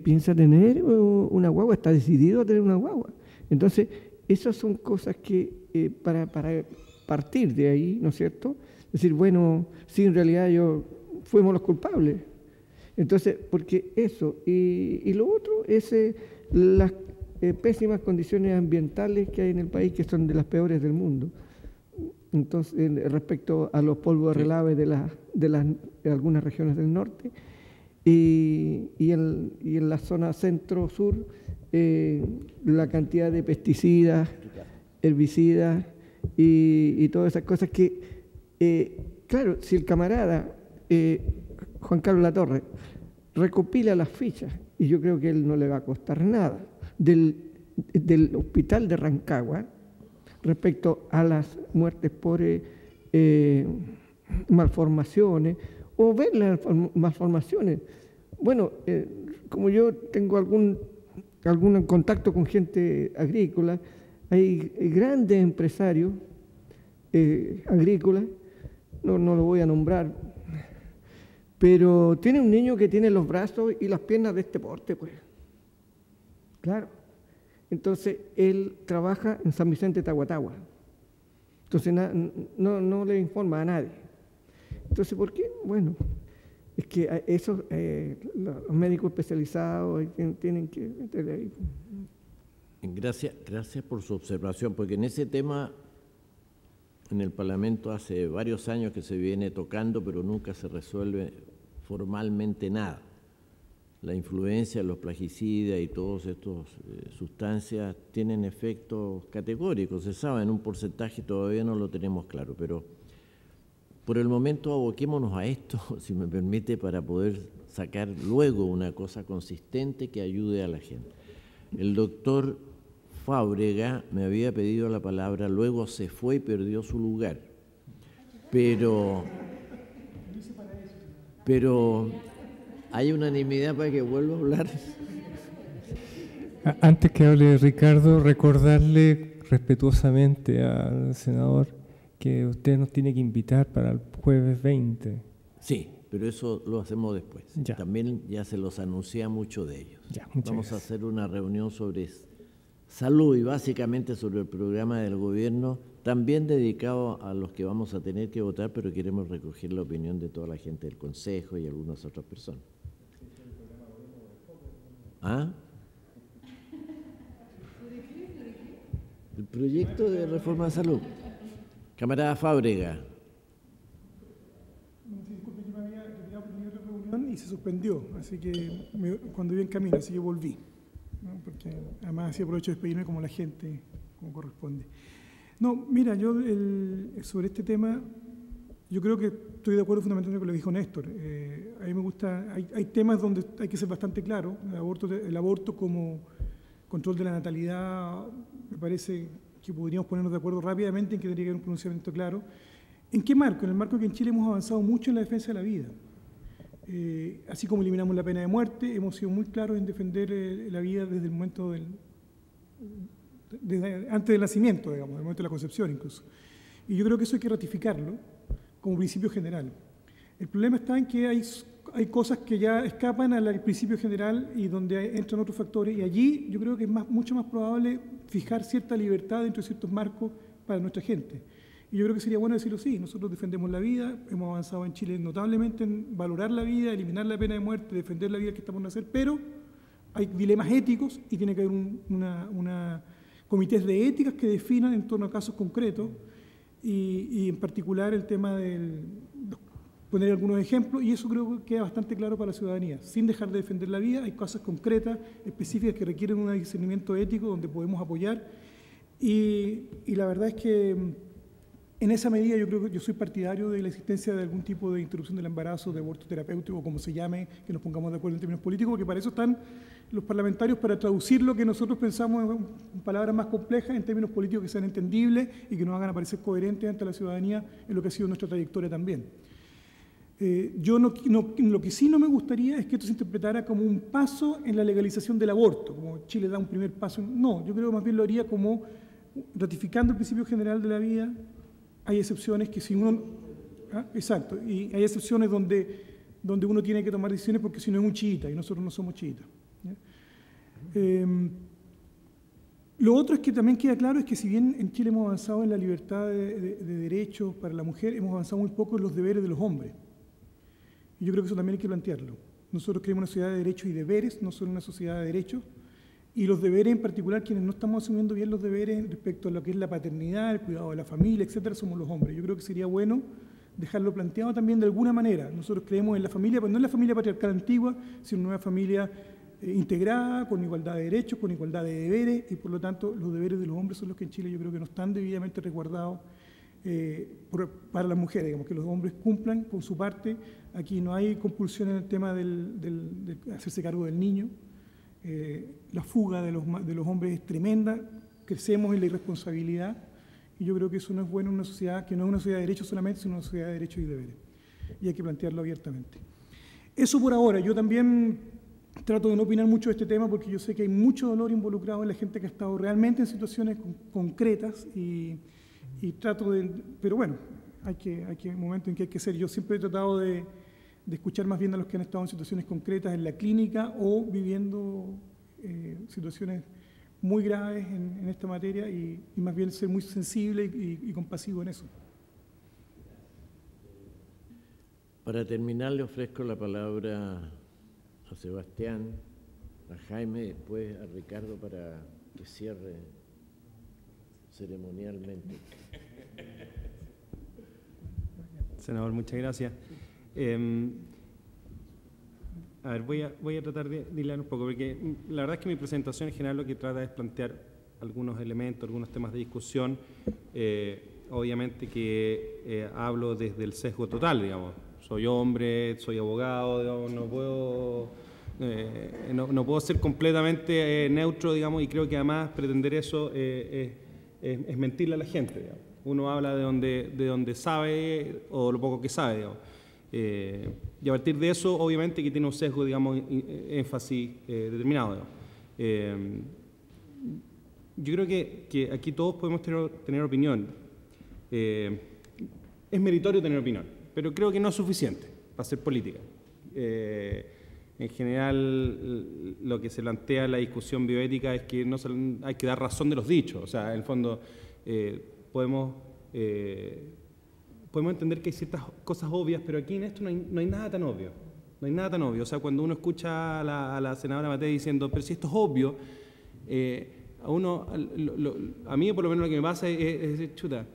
piensa tener una guagua, está decidido a tener una guagua. Entonces, esas son cosas que para partir de ahí, ¿no es cierto? Decir, bueno, sí, en realidad fuimos los culpables. Entonces, porque eso, y lo otro es las pésimas condiciones ambientales que hay en el país, que son de las peores del mundo. Entonces, respecto a los polvos de relave de algunas regiones del norte, y en la zona centro-sur, la cantidad de pesticidas, herbicidas y todas esas cosas que, claro, si el camarada Juan Carlos Latorre recopila las fichas, y yo creo que a él no le va a costar nada, del hospital de Rancagua respecto a las muertes por malformaciones, o ver las malformaciones. Bueno, como yo tengo algún contacto con gente agrícola, hay grandes empresarios agrícolas, no lo voy a nombrar, pero tiene un niño que tiene los brazos y las piernas de este porte, pues. Claro. Entonces, él trabaja en San Vicente de Tahuatahua. Entonces, no le informa a nadie. Entonces, ¿por qué? Bueno, es que eso, los médicos especializados tienen que meterle ahí. Gracias por su observación, porque en ese tema en el Parlamento hace varios años que se viene tocando, pero nunca se resuelve formalmente nada. La influencia de los plaguicidas y todas estas sustancias tienen efectos categóricos, se sabe, en un porcentaje todavía no lo tenemos claro, pero por el momento aboquémonos a esto, si me permite, para poder sacar luego una cosa consistente que ayude a la gente. El doctor Fábrega me había pedido la palabra, luego se fue y perdió su lugar. Pero ¿hay unanimidad para que vuelva a hablar? Antes que hable Ricardo, recordarle respetuosamente al senador que usted nos tiene que invitar para el jueves 20. Sí, pero eso lo hacemos después. Ya. También ya se los anuncié a muchos de ellos. Ya, Vamos a hacer una reunión sobre salud y básicamente sobre el programa del gobierno, también dedicado a los que vamos a tener que votar, pero queremos recoger la opinión de toda la gente del Consejo y algunas otras personas. ¿Ah? El proyecto de reforma de salud. Camarada Fábrega. Disculpe, yo me había retirado por mi otra reunión y se suspendió, así que cuando iba en camino, así que volví, ¿no? Porque además así aprovecho de despedirme como la gente, como corresponde. No, mira, yo sobre este tema, yo creo que estoy de acuerdo fundamentalmente con lo que dijo Néstor. A mí me gusta, hay temas donde hay que ser bastante claro. El aborto como control de la natalidad, me parece que podríamos ponernos de acuerdo rápidamente en que tendría que haber un pronunciamiento claro. ¿En qué marco? En el marco que en Chile hemos avanzado mucho en la defensa de la vida. Así como eliminamos la pena de muerte, hemos sido muy claros en defender la vida desde el momento antes del nacimiento, digamos, del momento de la concepción incluso. Y yo creo que eso hay que ratificarlo como principio general. El problema está en que hay cosas que ya escapan al principio general y donde entran otros factores, y allí yo creo que es mucho más probable fijar cierta libertad dentro de ciertos marcos para nuestra gente. Y yo creo que sería bueno decirlo así: nosotros defendemos la vida, hemos avanzado en Chile notablemente en valorar la vida, eliminar la pena de muerte, defender la vida que está por nacer, pero hay dilemas éticos y tiene que haber comités de éticas que definan en torno a casos concretos y en particular el tema poner algunos ejemplos, y eso creo que queda bastante claro para la ciudadanía. Sin dejar de defender la vida, hay cosas concretas, específicas, que requieren un discernimiento ético donde podemos apoyar, y la verdad es que en esa medida yo creo que yo soy partidario de la existencia de algún tipo de interrupción del embarazo, de aborto terapéutico, como se llame, que nos pongamos de acuerdo en términos políticos, porque para eso están los parlamentarios, para traducir lo que nosotros pensamos en palabras más complejas, en términos políticos que sean entendibles y que nos hagan aparecer coherentes ante la ciudadanía en lo que ha sido nuestra trayectoria también. Lo que sí no me gustaría es que esto se interpretara como un paso en la legalización del aborto, como Chile da un primer paso. No, yo creo que más bien lo haría como ratificando el principio general de la vida. Hay excepciones que si uno... Exacto, y hay excepciones donde uno tiene que tomar decisiones porque si no es un chiita, y nosotros no somos chiitas. Lo otro es que también queda claro es que si bien en Chile hemos avanzado en la libertad de derechos para la mujer, hemos avanzado muy poco en los deberes de los hombres. Y yo creo que eso también hay que plantearlo. Nosotros creemos una sociedad de derechos y deberes, no solo una sociedad de derechos, y los deberes en particular, quienes no estamos asumiendo bien los deberes respecto a lo que es la paternidad, el cuidado de la familia, etcétera, somos los hombres. Yo creo que sería bueno dejarlo planteado también de alguna manera. Nosotros creemos en la familia, pero no en la familia patriarcal antigua, sino en una familia integrada, con igualdad de derechos, con igualdad de deberes, y por lo tanto los deberes de los hombres son los que en Chile yo creo que no están debidamente resguardados para las mujeres, digamos, que los hombres cumplan con su parte. Aquí no hay compulsión en el tema de hacerse cargo del niño. La fuga de los hombres es tremenda, crecemos en la irresponsabilidad, y yo creo que eso no es bueno en una sociedad que no es una sociedad de derechos solamente, sino una sociedad de derechos y deberes, y hay que plantearlo abiertamente. Eso por ahora. Yo también trato de no opinar mucho de este tema porque yo sé que hay mucho dolor involucrado en la gente que ha estado realmente en situaciones concretas, y trato de... Pero bueno, hay un momento en que hay que ser. Yo siempre he tratado de escuchar más bien a los que han estado en situaciones concretas en la clínica o viviendo situaciones muy graves en esta materia, y más bien ser muy sensible y compasivo en eso. Para terminar, le ofrezco la palabra a Sebastián, a Jaime, después a Ricardo para que cierre ceremonialmente. Senador, muchas gracias. A ver, voy a tratar de hilar un poco, porque la verdad es que mi presentación en general lo que trata es plantear algunos elementos, algunos temas de discusión. Obviamente que hablo desde el sesgo total, digamos. Soy hombre, soy abogado, digamos, no puedo ser completamente neutro, digamos, y creo que además pretender eso es mentirle a la gente, digamos. Uno habla de donde sabe o lo poco que sabe, digamos. Y a partir de eso, obviamente que tiene un sesgo, digamos, énfasis determinado, digamos. Yo creo que aquí todos podemos tener opinión. Es meritorio tener opinión, pero creo que no es suficiente para hacer política. En general, lo que se plantea en la discusión bioética es que hay que dar razón de los dichos. O sea, en el fondo, podemos entender que hay ciertas cosas obvias, pero aquí en esto no hay nada tan obvio. No hay nada tan obvio. O sea, cuando uno escucha a la senadora Matei diciendo, pero si esto es obvio, a mí por lo menos lo que me pasa es decir, chuta,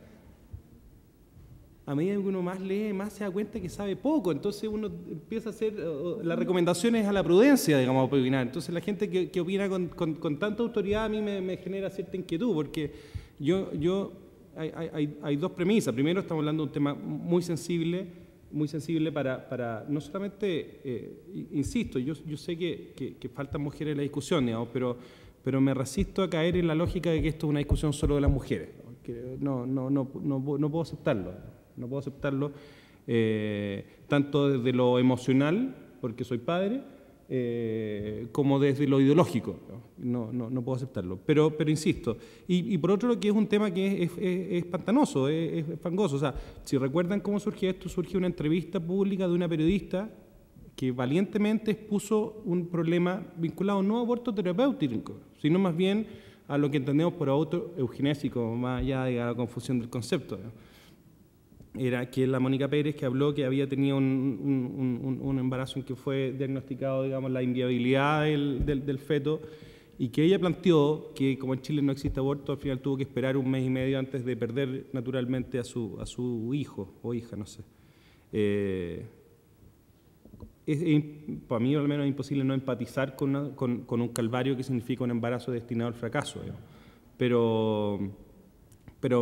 a medida que uno más lee, más se da cuenta que sabe poco, entonces uno empieza a hacer las recomendaciones a la prudencia, digamos, para opinar. Entonces la gente que opina con tanta autoridad a mí me genera cierta inquietud, porque hay dos premisas. Primero, estamos hablando de un tema muy sensible para no solamente, insisto, yo sé que faltan mujeres en la discusión, digamos, pero me resisto a caer en la lógica de que esto es una discusión solo de las mujeres. No puedo aceptarlo. No puedo aceptarlo tanto desde lo emocional, porque soy padre, como desde lo ideológico. No puedo aceptarlo. Pero insisto, y por otro lo que es un tema que es pantanoso, es fangoso. O sea, si recuerdan cómo surgió esto, surgió una entrevista pública de una periodista que valientemente expuso un problema vinculado no a aborto terapéutico, sino más bien a lo que entendemos por aborto eugenésico, más allá de la confusión del concepto. Era que la Mónica Pérez, que habló que había tenido un embarazo en que fue diagnosticado, digamos, la inviabilidad del feto, y que ella planteó que como en Chile no existe aborto, al final tuvo que esperar 1 mes y medio antes de perder naturalmente a su hijo o hija, no sé. Para mí al menos es imposible no empatizar con un calvario que significa un embarazo destinado al fracaso, digamos. Pero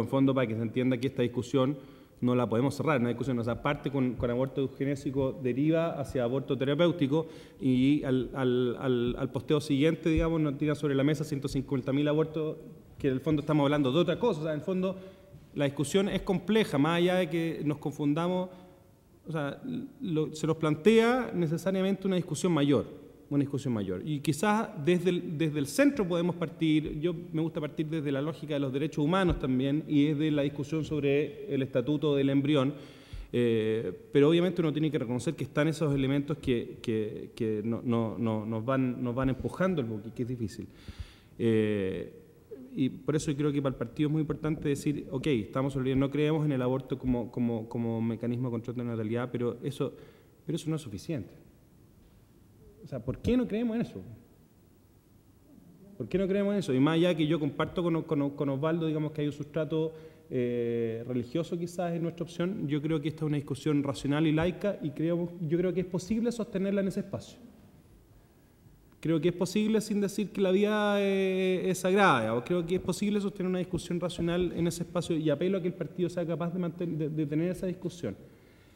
en fondo, para que se entienda que esta discusión no la podemos cerrar, una discusión, o sea, parte con aborto eugenésico, deriva hacia aborto terapéutico, y al posteo siguiente, digamos, nos tiran sobre la mesa 150.000 abortos, que en el fondo estamos hablando de otra cosa. O sea, en el fondo la discusión es compleja, más allá de que nos confundamos. O sea, se nos plantea necesariamente una discusión mayor. Y quizás desde el centro podemos partir. Yo me gusta partir desde la lógica de los derechos humanos también, y desde la discusión sobre el estatuto del embrión, pero obviamente uno tiene que reconocer que están esos elementos que nos van empujando el buque, que es difícil. Y por eso yo creo que para el partido es muy importante decir, ok, no creemos en el aborto como mecanismo de control de la natalidad, pero eso no es suficiente. O sea, ¿por qué no creemos en eso? ¿Por qué no creemos en eso? Y más allá que yo comparto con Osvaldo, digamos, que hay un sustrato religioso quizás en nuestra opción, yo creo que esta es una discusión racional y laica, y yo creo que es posible sostenerla en ese espacio. Creo que es posible sin decir que la vida es sagrada. Creo que es posible sostener una discusión racional en ese espacio, y apelo a que el partido sea capaz de tener esa discusión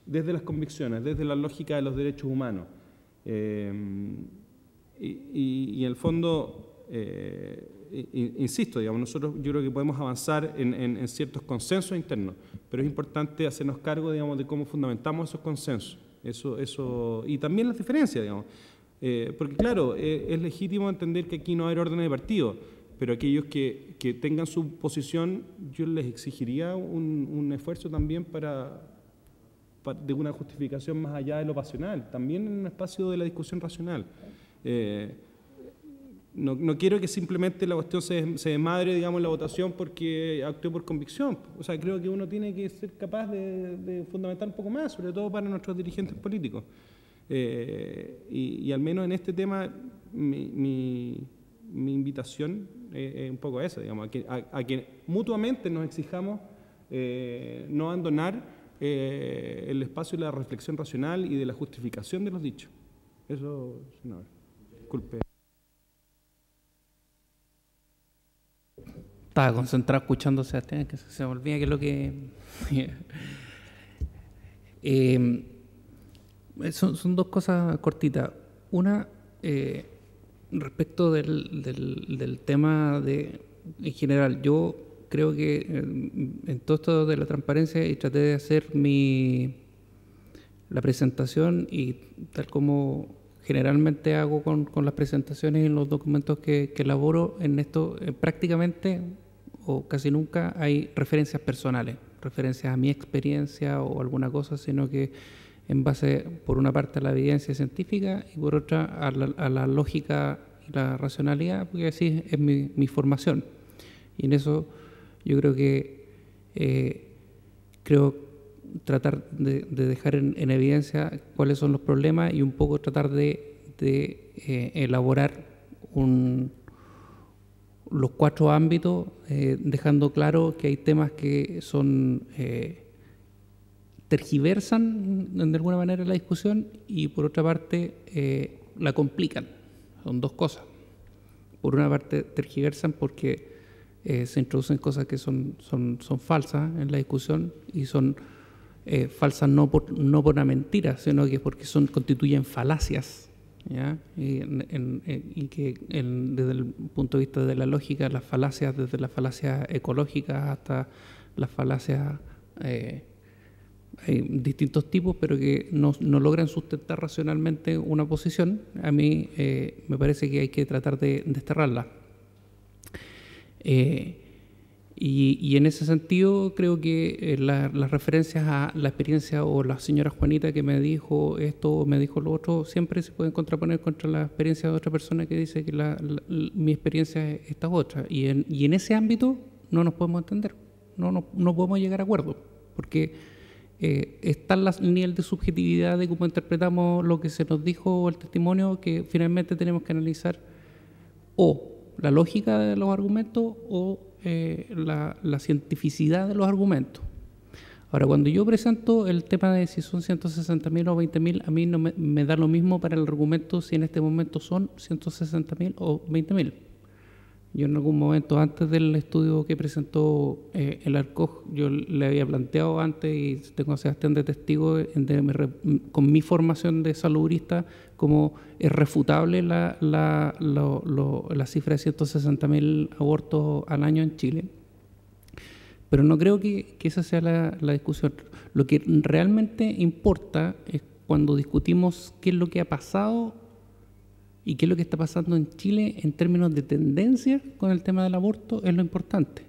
desde las convicciones, desde la lógica de los derechos humanos. Y en el fondo, insisto, digamos, nosotros yo creo que podemos avanzar en ciertos consensos internos, pero es importante hacernos cargo, digamos, de cómo fundamentamos esos consensos, y también las diferencias, digamos. Porque claro, es legítimo entender que aquí no hay órdenes de partido, pero aquellos que tengan su posición, yo les exigiría un esfuerzo también de una justificación más allá de lo pasional, también en un espacio de la discusión racional. no quiero que simplemente la cuestión se desmadre, digamos, en la votación porque actué por convicción. O sea, creo que uno tiene que ser capaz de fundamentar un poco más, sobre todo para nuestros dirigentes políticos. Y al menos en este tema, mi invitación es un poco esa, digamos, a que mutuamente nos exijamos no abandonar el espacio de la reflexión racional y de la justificación de los dichos. Eso, senador. Disculpe. Estaba concentrado escuchando a Sebastián, que se me olvida que es lo que... son dos cosas cortitas. Una, respecto del tema en general, yo creo que en todo esto de la transparencia, y traté de hacer la presentación, y tal como generalmente hago con las presentaciones y los documentos que elaboro, en esto prácticamente o casi nunca hay referencias personales, referencias a mi experiencia o alguna cosa, sino que en base, por una parte, a la evidencia científica y por otra, a la lógica y la racionalidad, porque así es mi formación. Y en eso yo creo que tratar de dejar en evidencia cuáles son los problemas y un poco tratar de elaborar los 4 ámbitos, dejando claro que hay temas que son tergiversan de alguna manera la discusión y por otra parte la complican. Son dos cosas. Por una parte tergiversan porque se introducen cosas que son falsas en la discusión, y son falsas no por una mentira, sino que porque constituyen falacias, ¿ya? Y que desde el punto de vista de la lógica, las falacias, desde las falacias ecológicas hasta las falacias, hay distintos tipos, pero que no logran sustentar racionalmente una posición. A mí me parece que hay que tratar de desterrarla. Y en ese sentido creo que las referencias a la experiencia, o la señora Juanita que me dijo esto o me dijo lo otro, siempre se pueden contraponer contra la experiencia de otra persona que dice que mi experiencia es esta otra. Y en ese ámbito no nos podemos entender, no podemos llegar a acuerdo, porque está el nivel de subjetividad de cómo interpretamos lo que se nos dijo o el testimonio, que finalmente tenemos que analizar o la lógica de los argumentos o la cientificidad de los argumentos. Ahora, cuando yo presento el tema de si son 160.000 o 20.000, a mí no me da lo mismo para el argumento si en este momento son 160.000 o 20.000. Yo en algún momento, antes del estudio que presentó el ARCOG, yo le había planteado antes, y tengo a Sebastián de testigo, con mi formación de saludista, como es refutable la cifra de 160.000 abortos al año en Chile. Pero no creo que esa sea la discusión. Lo que realmente importa es cuando discutimos qué es lo que ha pasado y qué es lo que está pasando en Chile en términos de tendencia con el tema del aborto, es lo importante.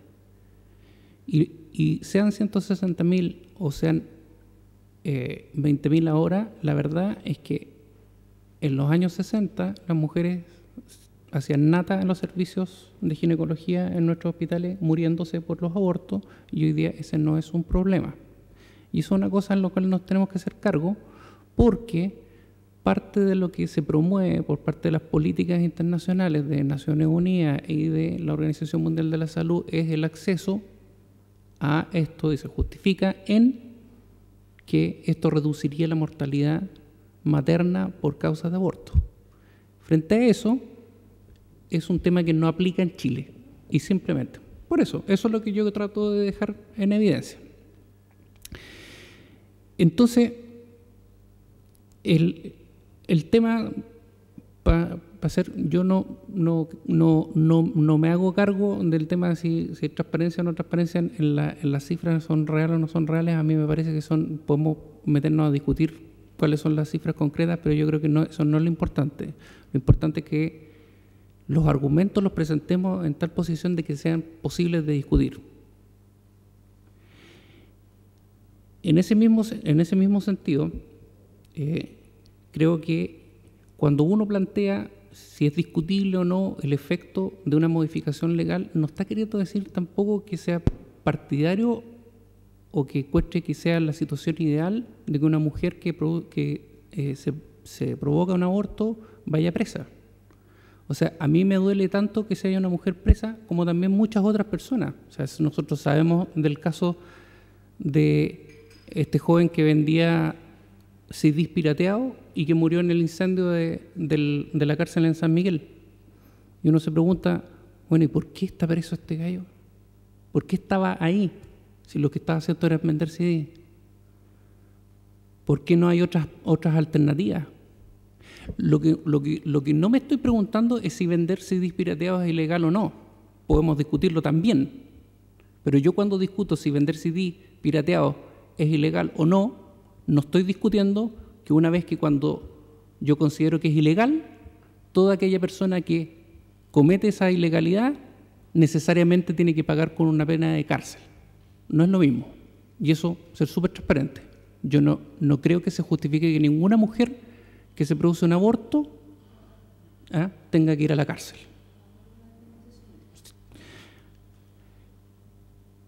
Y sean 160.000 o sean 20.000 ahora, la verdad es que en los años 60 las mujeres hacían nata en los servicios de ginecología en nuestros hospitales, muriéndose por los abortos, y hoy día ese no es un problema. Y eso es una cosa en la cual nos tenemos que hacer cargo, porque parte de lo que se promueve por parte de las políticas internacionales de Naciones Unidas y de la Organización Mundial de la Salud es el acceso a esto, y se justifica en que esto reduciría la mortalidad materna por causa de aborto. Frente a eso, es un tema que no aplica en Chile, y simplemente por eso es lo que yo trato de dejar en evidencia. Entonces, el tema, para ser, yo no me hago cargo del tema de si hay transparencia o no transparencia en las cifras, son reales o no son reales. A mí me parece que podemos meternos a discutir cuáles son las cifras concretas, pero yo creo que eso no es lo importante. Lo importante es que los argumentos los presentemos en tal posición de que sean posibles de discutir. En ese mismo sentido, creo que cuando uno plantea si es discutible o no el efecto de una modificación legal, no está queriendo decir tampoco que sea partidario o que encuentre que sea la situación ideal de que una mujer que se provoca un aborto vaya presa. O sea, a mí me duele tanto que se haya una mujer presa como también muchas otras personas. O sea, nosotros sabemos del caso de este joven que vendía CDs pirateados y que murió en el incendio de la cárcel en San Miguel. Y uno se pregunta, bueno, ¿y por qué está preso este gallo? ¿Por qué estaba ahí si lo que estaba haciendo era vender CDs? ¿Por qué no hay otras alternativas? Lo que no me estoy preguntando es si vender CDs pirateados es ilegal o no. Podemos discutirlo también. Pero yo cuando discuto si vender CDs pirateados es ilegal o no, no estoy discutiendo que una vez que cuando yo considero que es ilegal, toda aquella persona que comete esa ilegalidad necesariamente tiene que pagar con una pena de cárcel. No es lo mismo. Y eso, ser súper transparente. Yo no creo que se justifique que ninguna mujer que se produce un aborto tenga que ir a la cárcel.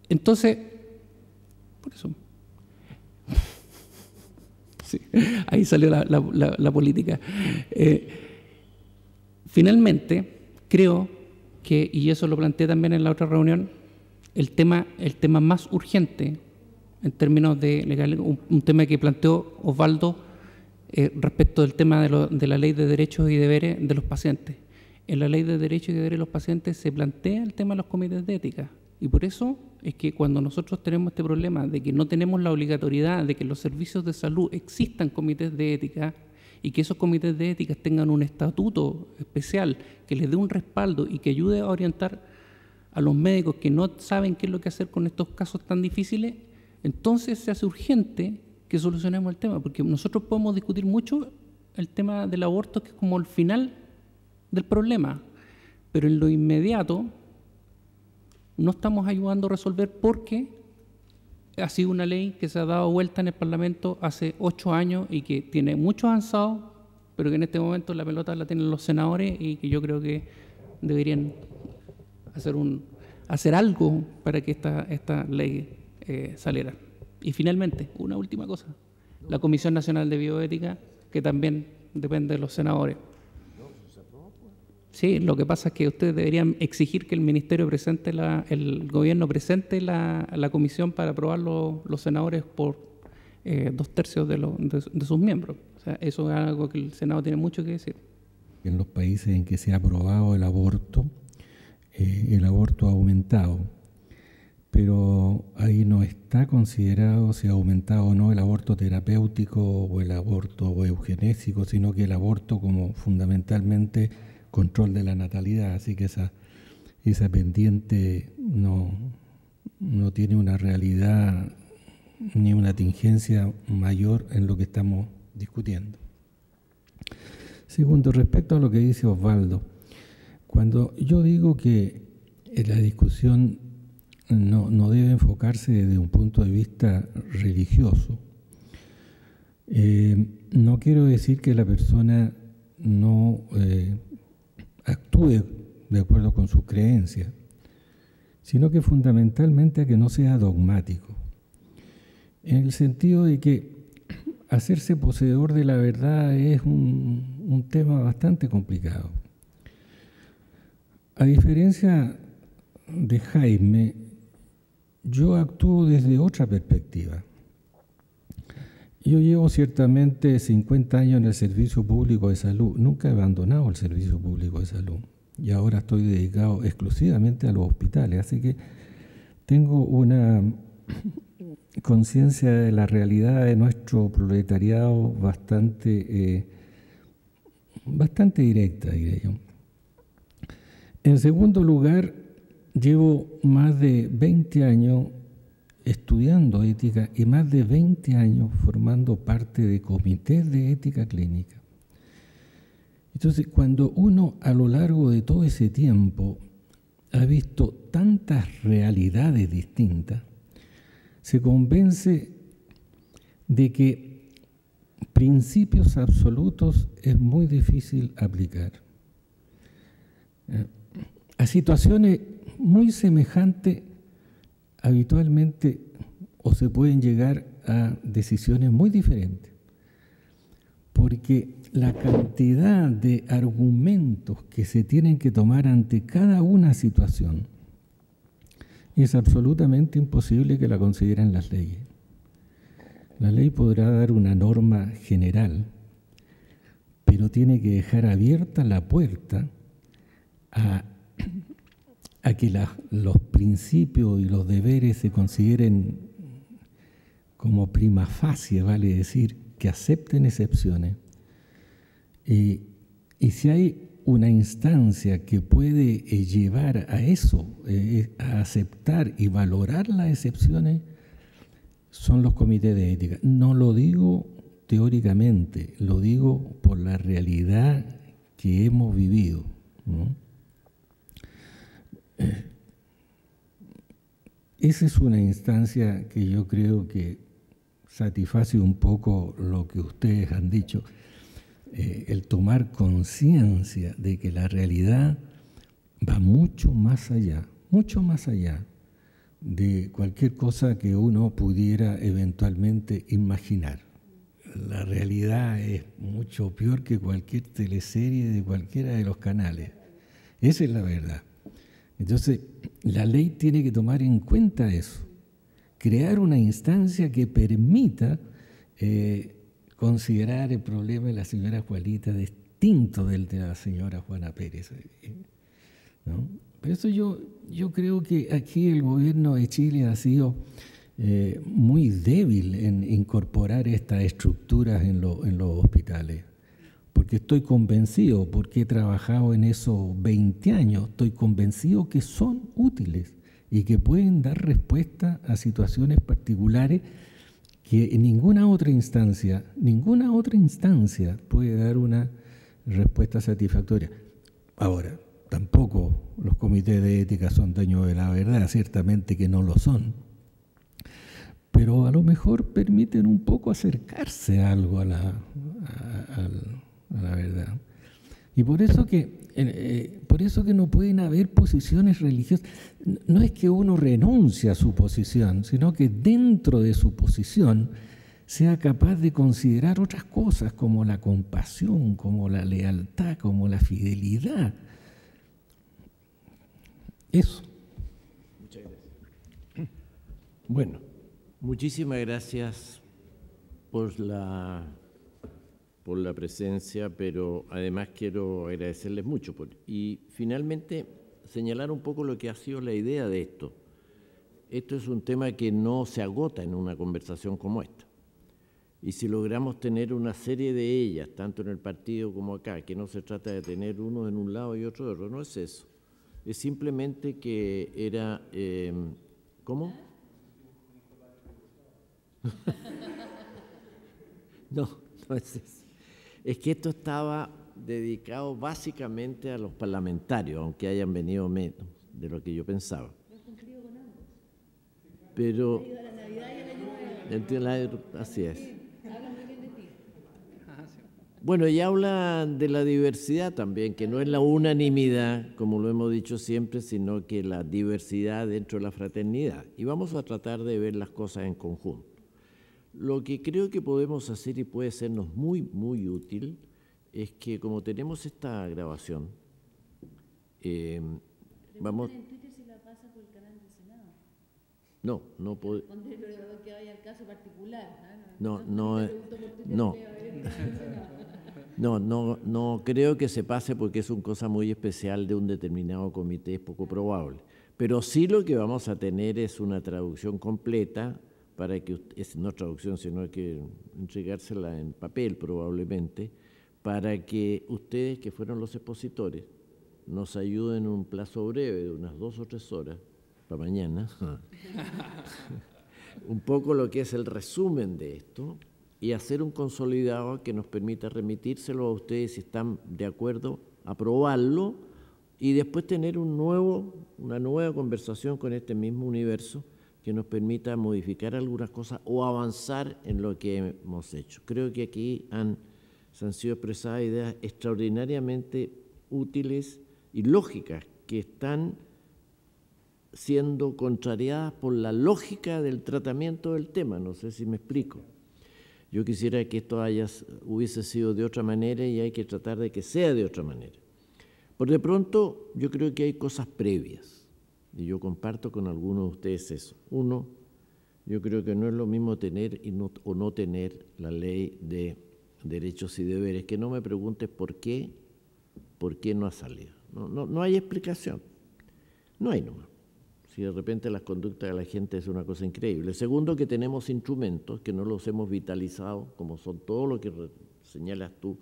Entonces, por eso... Sí, ahí salió la política. Finalmente, creo que, y eso lo planteé también en la otra reunión, el tema más urgente en términos de legal, un tema que planteó Osvaldo respecto del tema de la ley de derechos y deberes de los pacientes. En la ley de derechos y deberes de los pacientes se plantea el tema de los comités de ética. Y por eso es que cuando nosotros tenemos este problema de que no tenemos la obligatoriedad de que en los servicios de salud existan comités de ética y que esos comités de ética tengan un estatuto especial que les dé un respaldo y que ayude a orientar a los médicos que no saben qué es lo que hacer con estos casos tan difíciles, entonces se hace urgente que solucionemos el tema, porque nosotros podemos discutir mucho el tema del aborto, que es como el final del problema, pero en lo inmediato no estamos ayudando a resolver porque ha sido una ley que se ha dado vuelta en el Parlamento hace 8 años y que tiene mucho avanzado, pero que en este momento la pelota la tienen los senadores y que yo creo que deberían hacer algo para que esta ley saliera. Y finalmente, una última cosa, la Comisión Nacional de Bioética, que también depende de los senadores. Sí, lo que pasa es que ustedes deberían exigir que el Ministerio presente, el Gobierno presente la comisión para aprobar los senadores por 2/3 de sus miembros. O sea, eso es algo que el Senado tiene mucho que decir. En los países en que se ha aprobado el aborto ha aumentado, pero ahí no está considerado si ha aumentado o no el aborto terapéutico o el aborto eugenésico, sino que el aborto como fundamentalmente control de la natalidad, así que esa pendiente no tiene una realidad ni una tingencia mayor en lo que estamos discutiendo. Segundo, respecto a lo que dice Osvaldo, cuando yo digo que la discusión no debe enfocarse desde un punto de vista religioso, no quiero decir que la persona no actúe de acuerdo con sus creencias, sino que fundamentalmente a que no sea dogmático, en el sentido de que hacerse poseedor de la verdad es un tema bastante complicado. A diferencia de Jaime, yo actúo desde otra perspectiva. Yo llevo ciertamente 50 años en el servicio público de salud, nunca he abandonado el servicio público de salud y ahora estoy dedicado exclusivamente a los hospitales, así que tengo una conciencia de la realidad de nuestro proletariado bastante directa, diría yo. En segundo lugar, llevo más de 20 años estudiando ética y más de 20 años formando parte de comités de ética clínica. Entonces, cuando uno a lo largo de todo ese tiempo ha visto tantas realidades distintas, se convence de que principios absolutos es muy difícil aplicar. a situaciones muy semejantes habitualmente, o se pueden llegar a decisiones muy diferentes, porque la cantidad de argumentos que se tienen que tomar ante cada una situación es absolutamente imposible que la consideren las leyes. La ley podrá dar una norma general, pero tiene que dejar abierta la puerta a que los principios y los deberes se consideren como prima facie, vale decir, que acepten excepciones. Y si hay una instancia que puede llevar a eso, a aceptar y valorar las excepciones, son los comités de ética. No lo digo teóricamente, lo digo por la realidad que hemos vivido, ¿no? Esa es una instancia que yo creo que satisface un poco lo que ustedes han dicho, el tomar conciencia de que la realidad va mucho más allá de cualquier cosa que uno pudiera eventualmente imaginar. La realidad es mucho peor que cualquier teleserie de cualquiera de los canales. Esa es la verdad. Entonces, la ley tiene que tomar en cuenta eso, crear una instancia que permita considerar el problema de la señora Juanita distinto del de la señora Juana Pérez, ¿no? Por eso yo creo que aquí el gobierno de Chile ha sido muy débil en incorporar estas estructuras en los hospitales, porque estoy convencido, porque he trabajado en esos 20 años, estoy convencido que son útiles y que pueden dar respuesta a situaciones particulares que ninguna otra instancia puede dar una respuesta satisfactoria. Ahora, tampoco los comités de ética son dueños de la verdad, ciertamente que no lo son, pero a lo mejor permiten un poco acercarse a algo, a la verdad. Y por eso que no pueden haber posiciones religiosas. No es que uno renuncie a su posición, sino que dentro de su posición sea capaz de considerar otras cosas como la compasión, como la lealtad, como la fidelidad. Eso. Muchas gracias. Bueno, muchísimas gracias por la presencia, pero además quiero agradecerles mucho. Y finalmente señalar un poco lo que ha sido la idea de esto. Esto es un tema que no se agota en una conversación como esta. Y si logramos tener una serie de ellas, tanto en el partido como acá, que no se trata de tener uno en un lado y otro de otro, no es eso. Es simplemente que era... ¿Cómo? No es eso. Es que esto estaba dedicado básicamente a los parlamentarios, aunque hayan venido menos de lo que yo pensaba. Pero... Así es. Bueno, y habla de la diversidad también, que no es la unanimidad, como lo hemos dicho siempre, sino que la diversidad dentro de la fraternidad. Y vamos a tratar de ver las cosas en conjunto. Lo que creo que podemos hacer y puede sernos muy, muy útil es que como tenemos esta grabación, vamos... en Twitter si la pasa por el canal del Senado. No puedo... Que vaya al caso particular. No creo que se pase porque es una cosa muy especial de un determinado comité, es poco probable. Pero sí lo que vamos a tener es una traducción completa para que, no traducción, sino que entregársela en papel probablemente, para que ustedes que fueron los expositores nos ayuden en un plazo breve de unas 2 o 3 horas, para mañana, un poco lo que es el resumen de esto y hacer un consolidado que nos permita remitírselo a ustedes si están de acuerdo, aprobarlo y después tener una nueva conversación con este mismo universo que nos permita modificar algunas cosas o avanzar en lo que hemos hecho. Creo que aquí se han sido expresadas ideas extraordinariamente útiles y lógicas que están siendo contrariadas por la lógica del tratamiento del tema. No sé si me explico. Yo quisiera que esto hubiese sido de otra manera y hay que tratar de que sea de otra manera. Por de pronto, yo creo que hay cosas previas y yo comparto con algunos de ustedes eso. Uno, yo creo que no es lo mismo tener o no tener la ley de derechos y deberes. Que no me preguntes por qué no ha salido. No hay explicación. No hay nomás. Si de repente las conductas de la gente es una cosa increíble. Segundo, que tenemos instrumentos que no los hemos vitalizado, como son todo lo que señalas tú,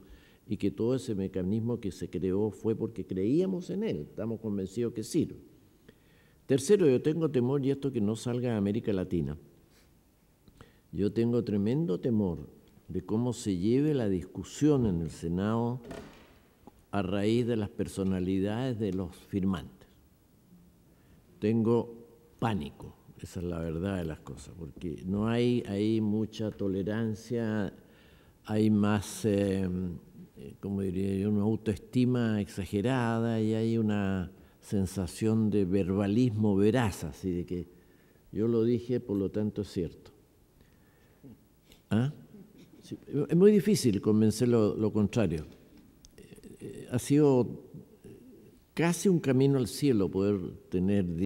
y que todo ese mecanismo que se creó fue porque creíamos en él, estamos convencidos que sirve. Tercero, yo tengo temor, y esto que no salga a América Latina, yo tengo tremendo temor de cómo se lleve la discusión en el Senado a raíz de las personalidades de los firmantes. Tengo pánico, esa es la verdad de las cosas, porque no hay mucha tolerancia, hay más, como diría yo, una autoestima exagerada y hay una sensación de verbalismo veraz, así de que yo lo dije, por lo tanto es cierto. ¿Ah? Sí, es muy difícil convencer lo contrario. Ha sido casi un camino al cielo poder tener